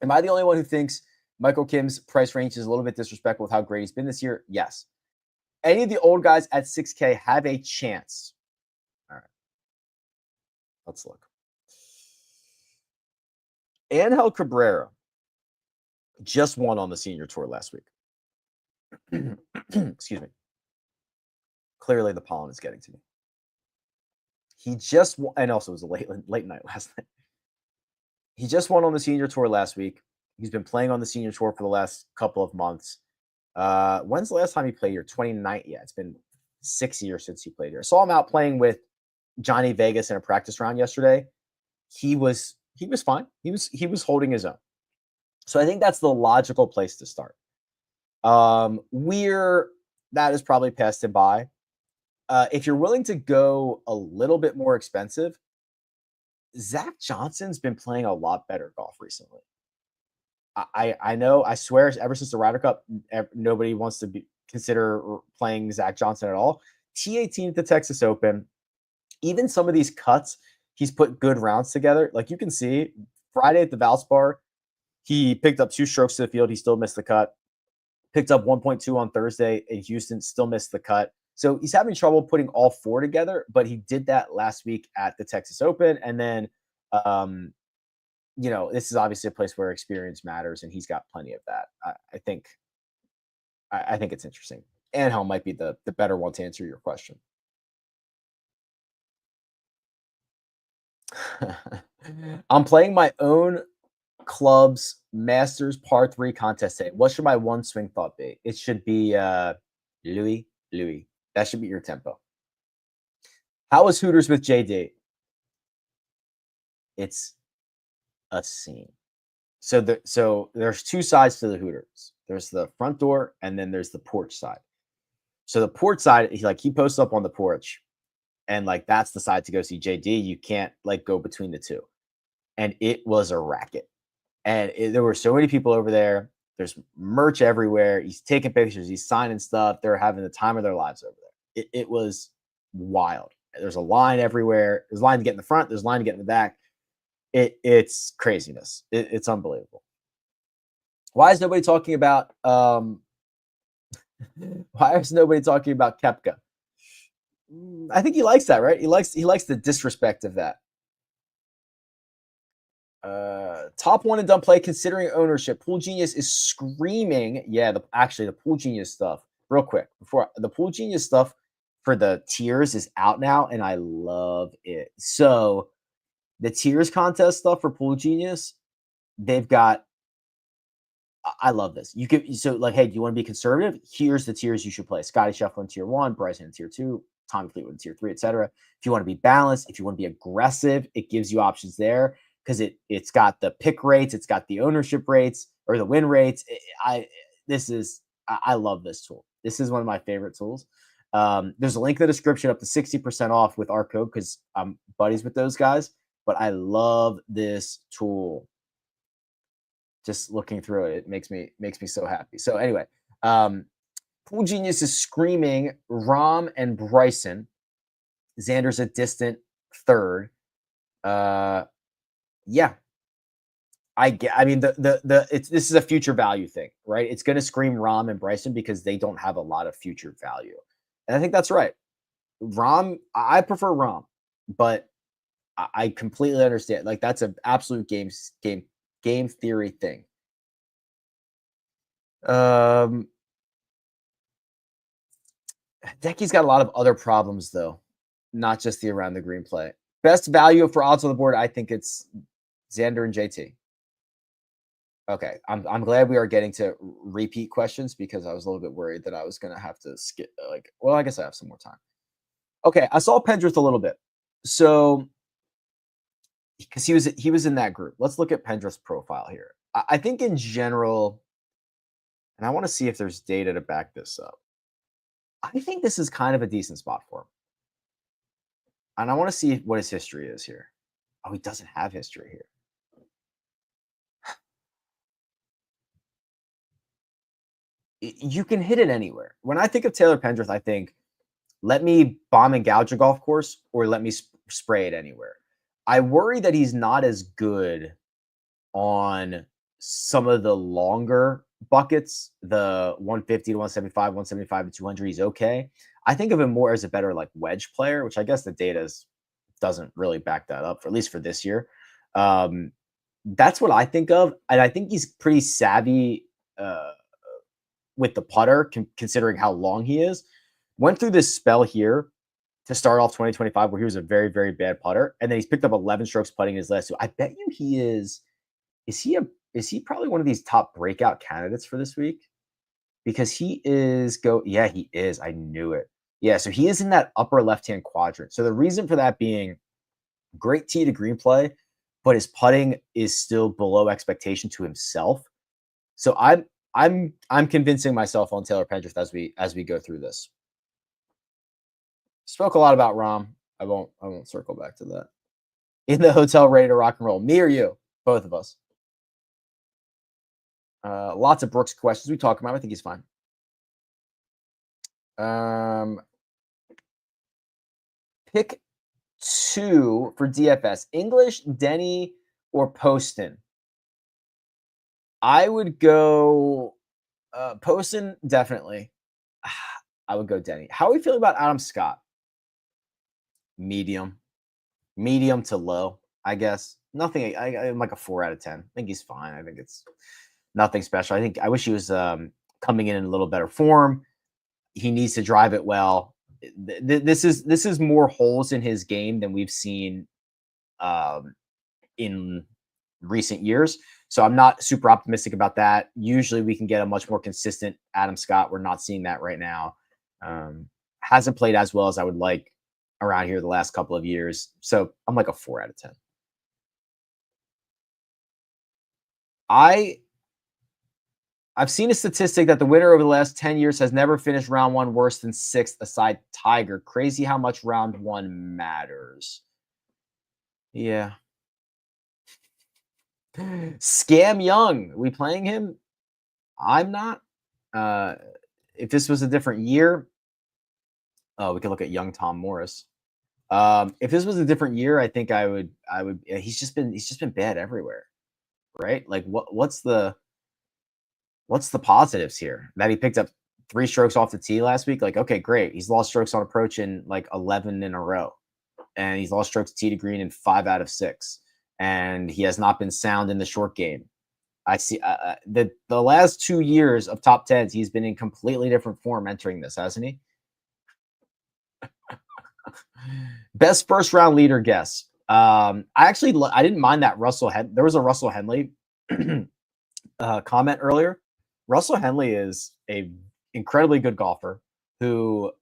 Am I the only one who thinks Michael Kim's price range is a little bit disrespectful with how great he's been this year? Yes. Any of the old guys at 6K have a chance. All right. Let's look. Angel Cabrera just won on the senior tour last week. Excuse me. Clearly the pollen is getting to me. He just won, and also it was a late night last night. He just won on the senior tour last week. He's been playing on the senior tour for the last couple of months. When's the last time he played here? 29. Yeah, it's been 6 years since he played here. I saw him out playing with Johnny Vegas in a practice round yesterday. He was fine. He was holding his own. So I think that's the logical place to start. That is probably passed him by. If you're willing to go a little bit more expensive, Zach Johnson's been playing a lot better golf recently. I know, I swear, ever since the Ryder Cup, nobody wants to consider playing Zach Johnson at all. T18 at the Texas Open, even some of these cuts, he's put good rounds together. Like you can see, Friday at the Valspar, he picked up 2 strokes to the field. He still missed the cut. Picked up 1.2 on Thursday in Houston, still missed the cut. So he's having trouble putting all 4 together, but he did that last week at the Texas Open. And then, this is obviously a place where experience matters, and he's got plenty of that. I think it's interesting. Anhel might be the better one to answer your question. I'm playing my own club's Masters par 3 contest today. What should my one swing thought be? It should be Louis. That should be your tempo. How was Hooters with JD? It's a scene. So there's 2 sides to the Hooters. There's the front door, and then there's the porch side. So the porch side, he posts up on the porch, and that's the side to go see JD. You can't go between the two. And it was a racket. And there were so many people over there. There's merch everywhere. He's taking pictures. He's signing stuff. They're having the time of their lives over there. It was wild. There's a line everywhere. There's a line to get in the front. There's a line to get in the back. It's craziness. It's unbelievable. Why is nobody talking about Koepka? I think he likes that, right? He likes the disrespect of that. Top one and done play considering ownership. Pool Genius is screaming. Yeah, the Pool Genius stuff. Real quick, before the Pool Genius stuff for the tiers is out now, and I love it. So the tiers contest stuff for Pool Genius, they've got. I love this. You could hey, do you want to be conservative? Here's the tiers you should play: Scotty Scheffler in tier 1, Bryson in tier 2, Tommy Fleetwood in tier 3, etc. If you want to be balanced, if you want to be aggressive, it gives you options there. Because it's got the pick rates, it's got the ownership rates or the win rates. I love this tool. This is one of my favorite tools. There's a link in the description up to 60% off with our code because I'm buddies with those guys. But I love this tool. Just looking through it makes me so happy. So anyway, Pool Genius is screaming Rahm and Bryson. Xander's a distant third. Yeah, I mean this is a future value thing, right? It's going to scream Rahm and Bryson because they don't have a lot of future value, and I think that's right. Rahm, I prefer Rahm, but I completely understand. That's an absolute game theory thing. Decky's got a lot of other problems though, not just the around the green play. Best value for odds on the board, I think it's Xander and JT. Okay, I'm glad we are getting to repeat questions because I was a little bit worried that I was going to have to skip. I guess I have some more time. Okay, I saw Pendrith a little bit, so because he was in that group. Let's look at Pendrith's profile here. I think in general, and I want to see if there's data to back this up. I think this is kind of a decent spot for him, and I want to see what his history is here. Oh, he doesn't have history here. You can hit it anywhere. When I think of Taylor Pendrith, I think, let me bomb and gouge a golf course or let me spray it anywhere. I worry that he's not as good on some of the longer buckets, the 150 to 175, 175 to 200. He's okay. I think of him more as a better wedge player, which I guess the data doesn't really back that up, for at least for this year. That's what I think of, and I think he's pretty savvy with the putter, considering how long he is. Went through this spell here to start off 2025 where he was a very, very bad putter, and then he's picked up 11 strokes putting in his last two. I bet you he is. Is he probably one of these top breakout candidates for this week? Because he is yeah, he is. I knew it. Yeah, so he is in that upper left-hand quadrant. So the reason for that being great tee to green play, but his putting is still below expectation to himself. So I'm convincing myself on Taylor Pendrith as we go through this. Spoke a lot about Rahm. I won't circle back to that. In the hotel, ready to rock and roll. Me or you? Both of us. Lots of Brooks questions we talk about. I think he's fine. Pick 2 for DFS: English, Denny, or Poston. I would go. Poston, definitely. I would go Denny. How are we feeling about Adam Scott? Medium. Medium to low, I guess. Nothing. I'm like a 4 out of 10. I think he's fine. I think it's nothing special. I wish he was coming in a little better form. He needs to drive it well. This is more holes in his game than we've seen in recent years. So I'm not super optimistic about that. Usually we can get a much more consistent Adam Scott. We're not seeing that right now. Hasn't played as well as I would like around here the last couple of years. So I'm like a 4 out of 10. I've seen a statistic that the winner over the last 10 years has never finished round one worse than sixth, aside Tiger. Crazy how much round one matters. Yeah. Scam Young. We playing him? I'm not. If this was a different year, we could look at young Tom Morris. If this was a different year, I think I would. He's just been bad everywhere, right? Like what's the positives here? That he picked up 3 strokes off the tee last week. Like, okay, great. He's lost strokes on approach in like 11 in a row, and he's lost strokes tee to green in 5 out of 6, and he has not been sound in the short game. I see the last 2 years of top 10s, he's been in completely different form entering this, hasn't he? Best first round leader guess. I didn't mind that there was a Russell Henley comment earlier. Russell Henley is a incredibly good golfer who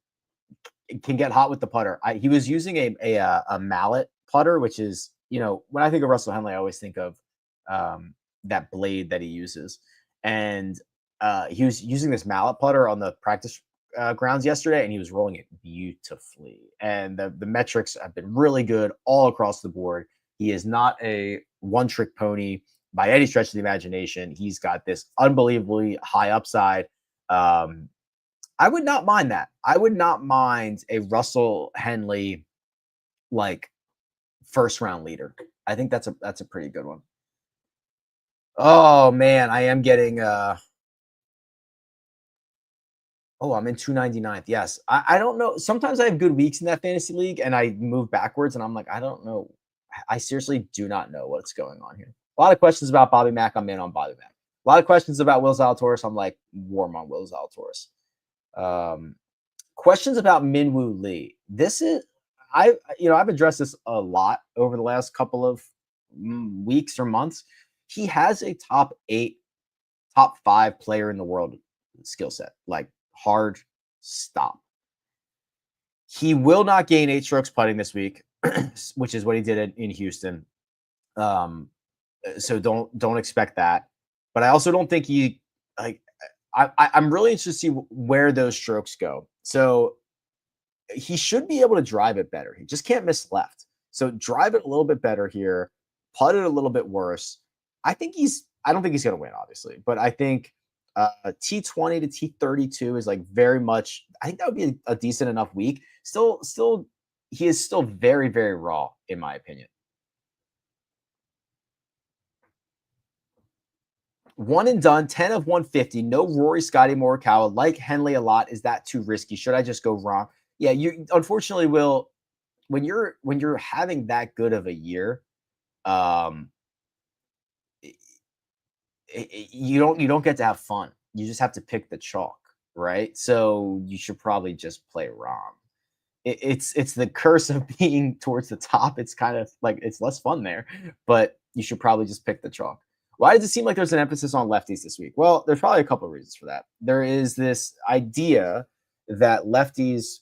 can get hot with the putter. He was using a mallet putter, which is, when I think of Russell Henley, I always think of that blade that he uses. And he was using this mallet putter on the practice grounds yesterday, and he was rolling it beautifully. And the metrics have been really good all across the board. He is not a one-trick pony by any stretch of the imagination. He's got this unbelievably high upside. I would not mind that. I would not mind a Russell Henley like first round leader. I think that's a pretty good one. Oh man, I am getting I'm in 299th. Yes. I don't know. Sometimes I have good weeks in that fantasy league and I move backwards and I'm like, I don't know. I seriously do not know what's going on here. A lot of questions about Bobby Mack. I'm in on Bobby Mack. A lot of questions about Will Zalatoris. I'm like warm on Will Zalatoris. Questions about Minwoo Lee. I've addressed this a lot over the last couple of weeks or months. He has a top 5 player in the world skill set, like hard stop. He will not gain 8 strokes putting this week, which is what he did in Houston. So don't expect that. But I also don't think I'm really interested to see where those strokes go. So he should be able to drive it better. He just can't miss left. So drive it a little bit better here, putt it a little bit worse. I don't think he's going to win, obviously, but I think T20 to T32 is like very much, I think that would be a decent enough week. Still, he is still very, very raw, in my opinion. 1 and done, 10 of 150. No Rory, Scotty Morikawa. Like Henley a lot. Is that too risky? Should I just go wrong? Yeah, you unfortunately will. When you're having that good of a year, you don't get to have fun. You just have to pick the chalk, right? So you should probably just play wrong. It's the curse of being towards the top. It's kind of like it's less fun there, but you should probably just pick the chalk. Why does it seem like there's an emphasis on lefties this week? Well, there's probably a couple of reasons for that. There is this idea that lefties,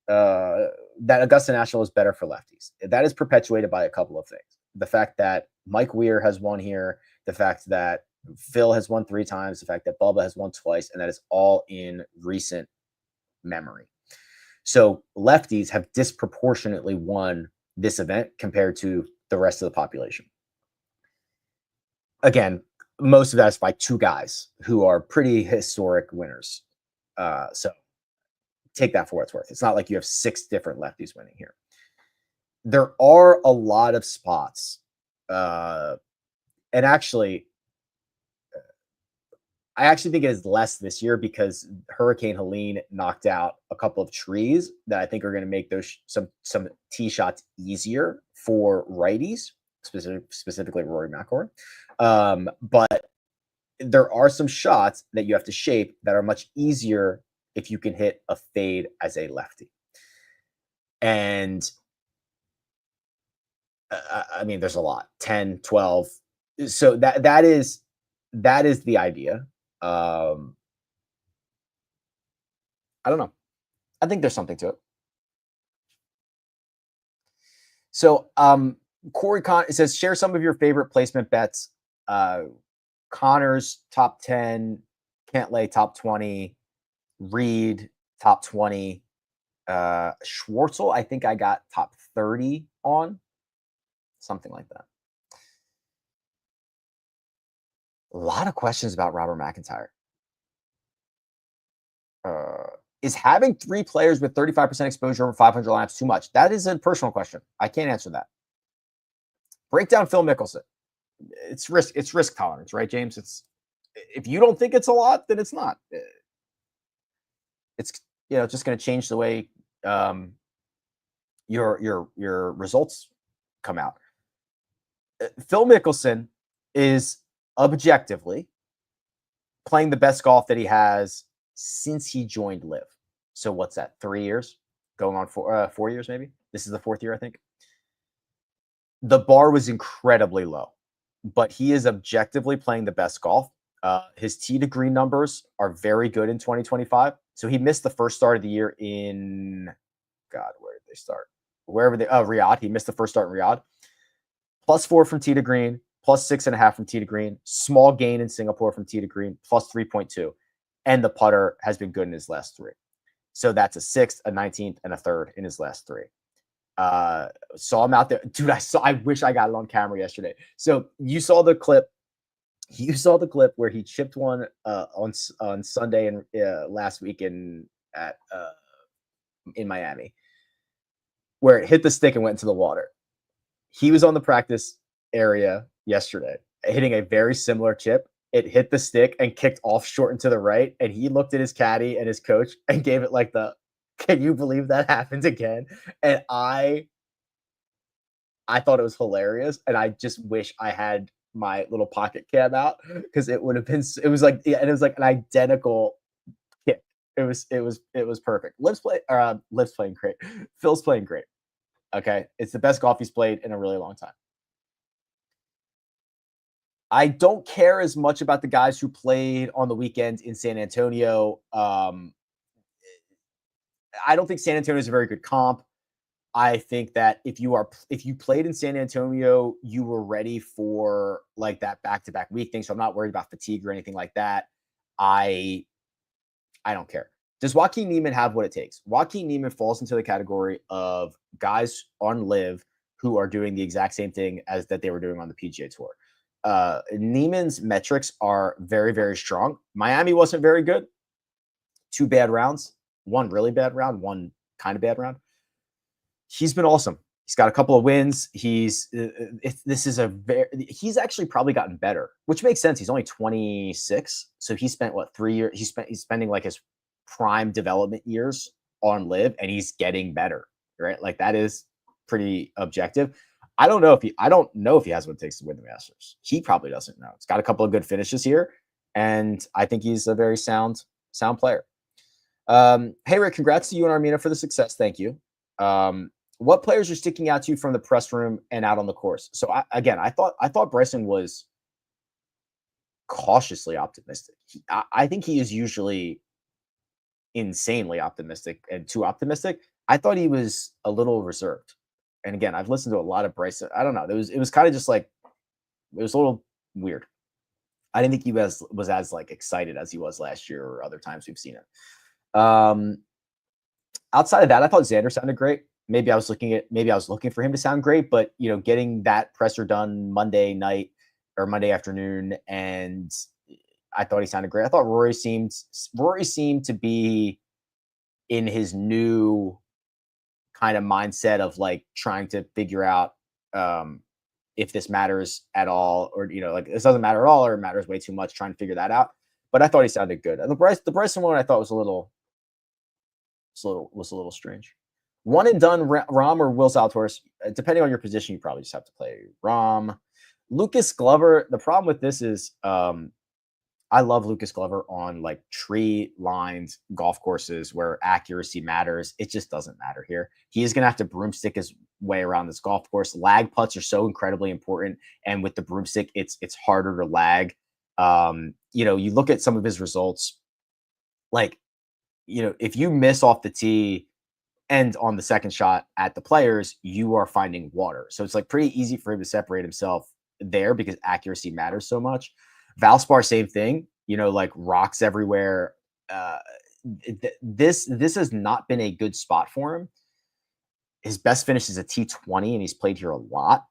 that Augusta National is better for lefties. That is perpetuated by a couple of things. The fact that Mike Weir has won here, the fact that Phil has won 3 times, the fact that Bubba has won twice, and that is all in recent memory. So lefties have disproportionately won this event compared to the rest of the population. Again, most of that is by 2 guys who are pretty historic winners. So take that for what it's worth. It's not like you have 6 different lefties winning here. There are a lot of spots. And actually, I actually think it is less this year because Hurricane Helene knocked out a couple of trees that I think are going to make those some tee shots easier for righties, specifically Rory McIlroy. But there are some shots that you have to shape that are much easier if you can hit a fade as a lefty. And I mean, there's a lot, 10, 12. So that is the idea. I don't know. I think there's something to it. So Corey it says, share some of your favorite placement bets. Connors top 10, Cantlay top 20, Reed top 20, Schwartzel, I think I got top 30 on, something like that. A lot of questions about Robert McIntyre. Is having 3 players with 35% exposure over 500 lineups too much? That is a personal question. I can't answer that. Break down Phil Mickelson. It's risk tolerance, right, James? It's, if you don't think it's a lot, then it's not. It's, just going to change the way your results come out. Phil Mickelson is objectively playing the best golf that he has since he joined LIV. So what's that? 3 years? Going on 4 years, maybe? This is the 4th year, I think. The bar was incredibly low, but he is objectively playing the best golf. His tee to green numbers are very good in 2025. So he missed the first start of the year in, God, where did they start? Riyadh. He missed the first start in Riyadh. +4 from tee to green, +6.5 from tee to green, small gain in Singapore from tee to green, +3.2. And the putter has been good in his last 3. So that's a 6th, a 19th, and a 3rd in his last 3. Saw him out there. Dude, I wish I got it on camera yesterday. So you saw the clip. Where he chipped one on Sunday and last week in Miami, where it hit the stick and went into the water. He was on the practice area yesterday, hitting a very similar chip. It hit the stick and kicked off short and to the right. And he looked at his caddy and his coach and gave it like can you believe that happened again? And I thought it was hilarious. And I just wish I had my little pocket cam out because it would have been, it was like an identical kick. It was perfect. Liv's playing great. Phil's playing great. Okay. It's the best golf he's played in a really long time. I don't care as much about the guys who played on the weekend in San Antonio. I don't think San Antonio is a very good comp. I think that if you played in San Antonio, you were ready for like that back-to-back week thing. So I'm not worried about fatigue or anything like that. I don't care. Does Joaquin Niemann have what it takes? Joaquin Niemann falls into the category of guys on LIV who are doing the exact same thing as that they were doing on the PGA Tour. Niemann's metrics are very, very strong. Miami wasn't very good. 2 bad rounds, 1 really bad round, 1 kind of bad round. He's been awesome. He's got a couple of wins. He's actually probably gotten better, which makes sense. He's only 26. So he spent 3 years? He's spending like his prime development years on LIV, and he's getting better, right? Like that is pretty objective. I don't know if he has what it takes to win the Masters. He probably doesn't know. He's got a couple of good finishes here, and I think he's a very sound player. Hey Rick, congrats to you and Armina for the success. Thank you. What players are sticking out to you from the press room and out on the course? So I thought Bryson was cautiously optimistic. I think he is usually insanely optimistic and too optimistic. I thought he was a little reserved. And again, I've listened to a lot of Bryson. I don't know. It was kind of just like, it was a little weird. I didn't think he was as like excited as he was last year or other times we've seen it. Outside of that, I thought Xander sounded great. Maybe I was looking for him to sound great, but getting that presser done Monday night or Monday afternoon, and I thought he sounded great. I thought Rory seemed to be in his new kind of mindset of like trying to figure out if this matters at all, or like this doesn't matter at all, or it matters way too much, trying to figure that out. but I thought he sounded good. And the Bryson one I thought was a little strange. One and done, Rom or Will Zalatoris. Depending on your position, you probably just have to play Rom. Lucas Glover. The problem with this is, I love Lucas Glover on like tree lined golf courses where accuracy matters. It just doesn't matter here. He is going to have to broomstick his way around this golf course. Lag putts are so incredibly important, and with the broomstick, it's harder to lag. You look at some of his results, like, if you miss off the tee and on the second shot at the Players, you are finding water. So it's like pretty easy for him to separate himself there because accuracy matters so much. Valspar, same thing, like rocks everywhere. This has not been a good spot for him. His best finish is a T20, and he's played here a lot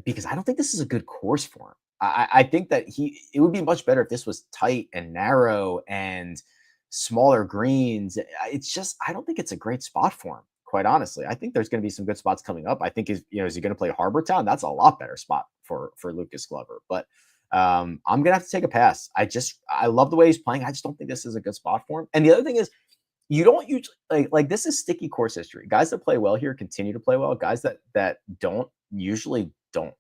because I don't think this is a good course for him. I think that it would be much better if this was tight and narrow and smaller greens. It's just, I don't think it's a great spot for him, quite honestly. I think there's going to be some good spots coming up. I think is he going to play Harbor Town? That's a lot better spot for Lucas Glover. But I'm going to have to take a pass. I love the way he's playing. I just don't think this is a good spot for him. And the other thing is, you don't usually like this is sticky course history. Guys that play well here continue to play well. Guys that don't usually don't.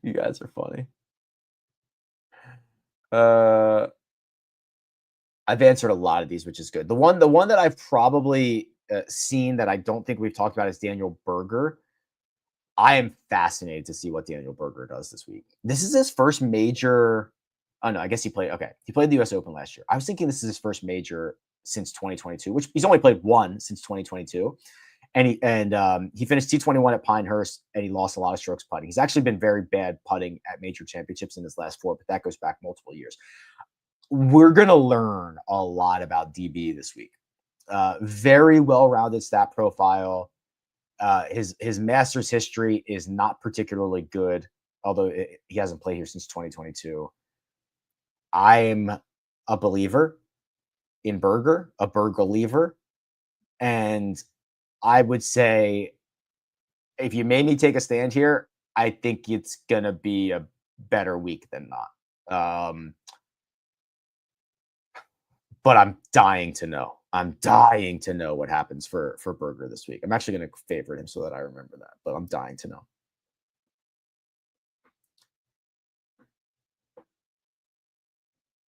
You guys are funny. I've answered a lot of these, which is good. The one that I've probably seen that I don't think we've talked about is Daniel Berger. I am fascinated to see what Daniel Berger does this week. This is his first major. Oh no, I guess he played the US Open last year. I was thinking this is his first major since 2022, which he's only played one since 2022. And he finished T21 at Pinehurst, and he lost a lot of strokes putting. He's actually been very bad putting at major championships in his last 4, but that goes back multiple years. We're going to learn a lot about DB this week. Very well-rounded stat profile. His Masters history is not particularly good, although he hasn't played here since 2022. I'm a believer in Berger, a Berger-liever, and I would say if you made me take a stand here, I think it's going to be a better week than not. But I'm dying to know. I'm dying to know what happens for Berger this week. I'm actually going to favorite him so that I remember that, but I'm dying to know.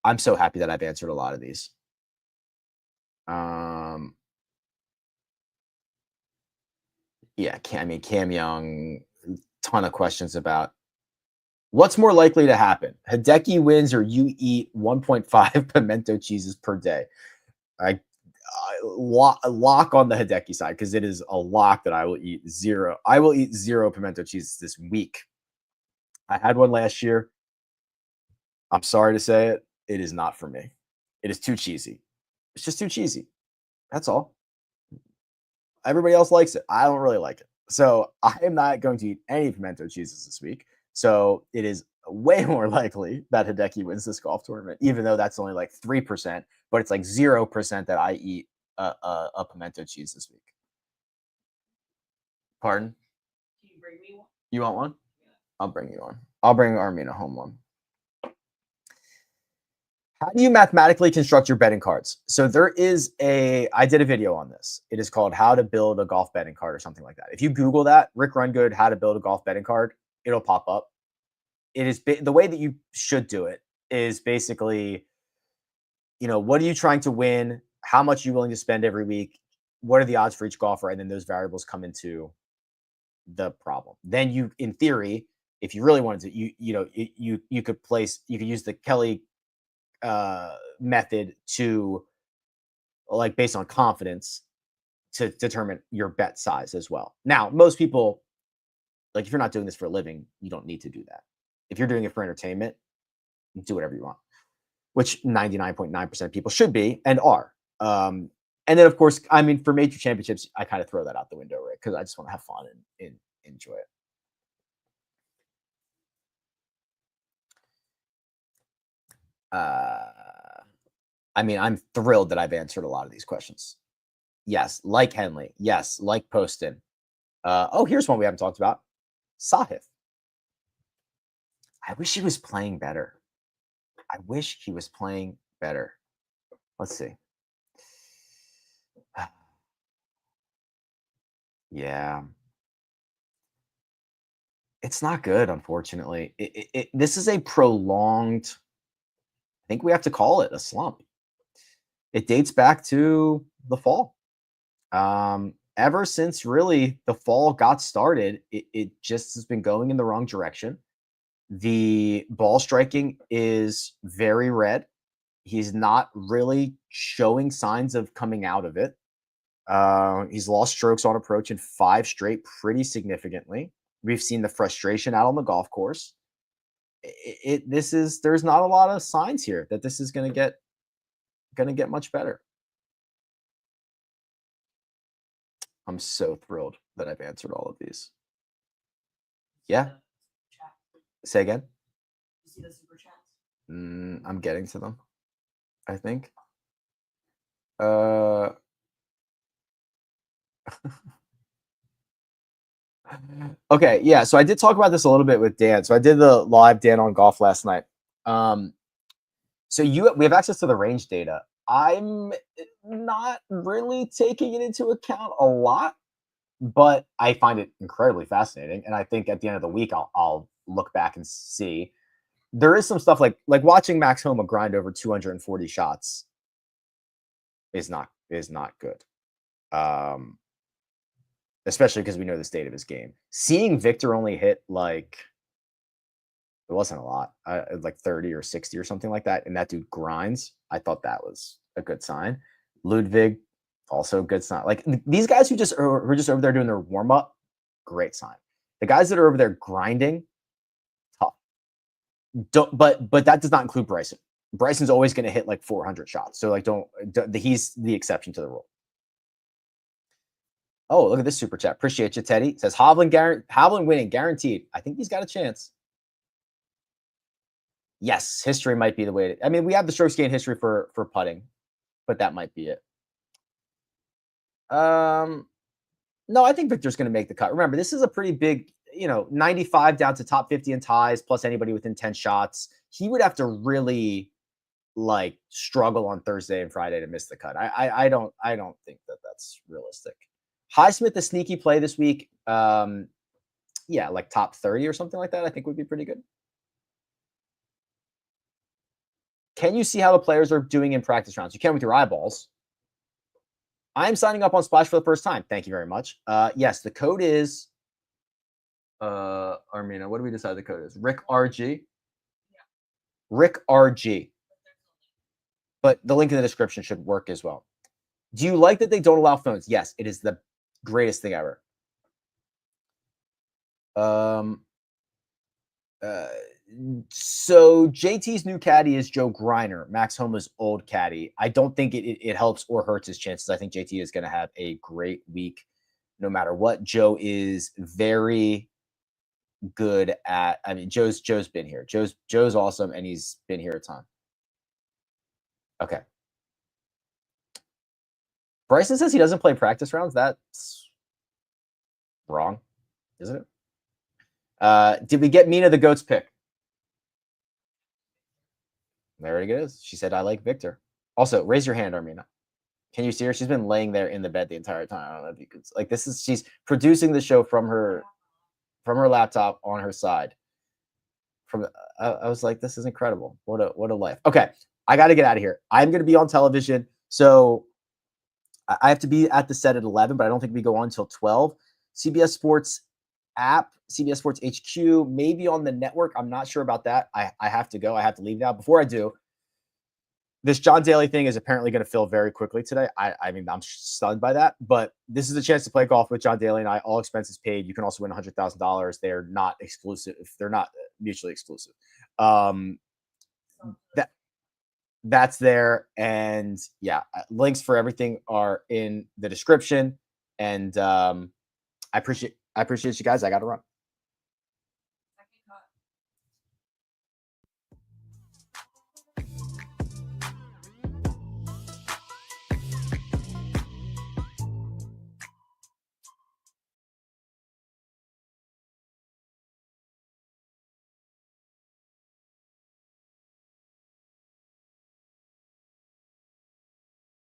I'm so happy that I've answered a lot of these. Yeah, Cam Young, ton of questions about what's more likely to happen. Hideki wins or you eat 1.5 pimento cheeses per day. Lock on the Hideki side because it is a lock that I will eat zero. I will eat 0 pimento cheeses this week. I had one last year. I'm sorry to say it. It is not for me. It is too cheesy. It's just too cheesy. That's all. Everybody else likes it. I don't really like it. So I am not going to eat any pimento cheeses this week. So it is way more likely that Hideki wins this golf tournament, even though that's only like 3%, but it's like 0% that I eat a pimento cheese this week. Pardon? Can you bring me one? You want one? Yeah. I'll bring you one. I'll bring Armina home one. How do you mathematically construct your betting cards? So I did a video on this. It is called How to Build a Golf Betting Card or something like that. If you Google that, Rick Rungood, How to Build a Golf Betting Card, it'll pop up. It is the way that you should do it is basically, what are you trying to win? How much are you willing to spend every week? What are the odds for each golfer? And then those variables come into the problem. Then you, in theory, if you really wanted to, you could use the Kelly method to, like, based on confidence, to determine your bet size as well. Now, most people, like, if you're not doing this for a living, you don't need to do that. If you're doing it for entertainment, do whatever you want, which 99.9% of people should be and are. And then, of course, for major championships, I kind of throw that out the window, right? Because I just want to have fun and enjoy it. I'm thrilled that I've answered a lot of these questions. Yes, like Henley. Yes, like Poston. Oh, here's one we haven't talked about. Sahith. I wish he was playing better. I wish he was playing better. Let's see. Yeah. It's not good, unfortunately. This is a prolonged, I think we have to call it a slump. It dates back to the fall. Ever since really the fall got started, it just has been going in the wrong direction. The ball striking is very red. He's not really showing signs of coming out of it. He's lost strokes on approach in 5 straight pretty significantly. We've seen the frustration out on the golf course. There's not a lot of signs here that this is going to get much better. I'm so thrilled that I've answered all of these. Yeah. Say again. You see the super chats? I'm getting to them, I think. Okay, yeah. So I did talk about this a little bit with Dan. So I did the live Dan on golf last night. So we have access to the range data. I'm not really taking it into account a lot, but I find it incredibly fascinating. And I think at the end of the week, I'll look back and see. There is some stuff like watching Max Homa grind over 240 shots is not good. Especially because we know the state of his game. Seeing Victor only hit it wasn't a lot, like 30 or 60 or something like that, and that dude grinds. I thought that was a good sign. Ludwig, also a good sign. Like these guys who are just over there doing their warm up, great sign. The guys that are over there grinding, tough. But that does not include Bryson. Bryson's always going to hit like 400 shots. So he's the exception to the rule. Oh, look at this super chat. Appreciate you, Teddy. It says Hovland winning guaranteed. I think he's got a chance. Yes, history might be the way. I mean, we have the strokes gain history for putting, but that might be it. No, I think Victor's going to make the cut. Remember, this is a pretty big, 95 down to top 50 in ties, plus anybody within 10 shots. He would have to really struggle on Thursday and Friday to miss the cut. I don't think that that's realistic. Highsmith, the sneaky play this week. Yeah, like top 30 or something like that, I think would be pretty good. Can you see how the players are doing in practice rounds? You can with your eyeballs. I'm signing up on Splash for the first time. Thank you very much. Yes, the code is Armina. What do we decide the code is? Rick RG. Yeah. Rick RG. But the link in the description should work as well. Do you like that they don't allow phones? Yes, it is the greatest thing ever. So JT's new caddy is Joe Griner, Max Homa's old caddy. I don't think it helps or hurts his chances. I think JT is going to have a great week no matter what. Joe is very good at, I mean, Joe's been here. Joe's awesome, and he's been here a ton. Okay. Bryson says he doesn't play practice rounds. That's wrong, isn't it? Did we get Mina the GOAT's pick? There it is. She said, I like Victor. Also, raise your hand, Armina. Can you see her? She's been laying there in the bed the entire time. I don't know if you could. She's producing the show from her laptop on her side. I was like, this is incredible. What a life. Okay, I got to get out of here. I'm going to be on television, so I have to be at the set at 11, but I don't think we go on until 12. CBS Sports app, CBS Sports HQ, maybe on the network. I'm not sure about that. I have to go. I have to leave now. Before I do, this John Daly thing is apparently going to fill very quickly today. I mean, I'm stunned by that, but this is a chance to play golf with John Daly and I. All expenses paid. You can also win $100,000. They're not exclusive. They're not mutually exclusive. That's there. And yeah, links for everything are in the description. And I appreciate you guys. I got to run.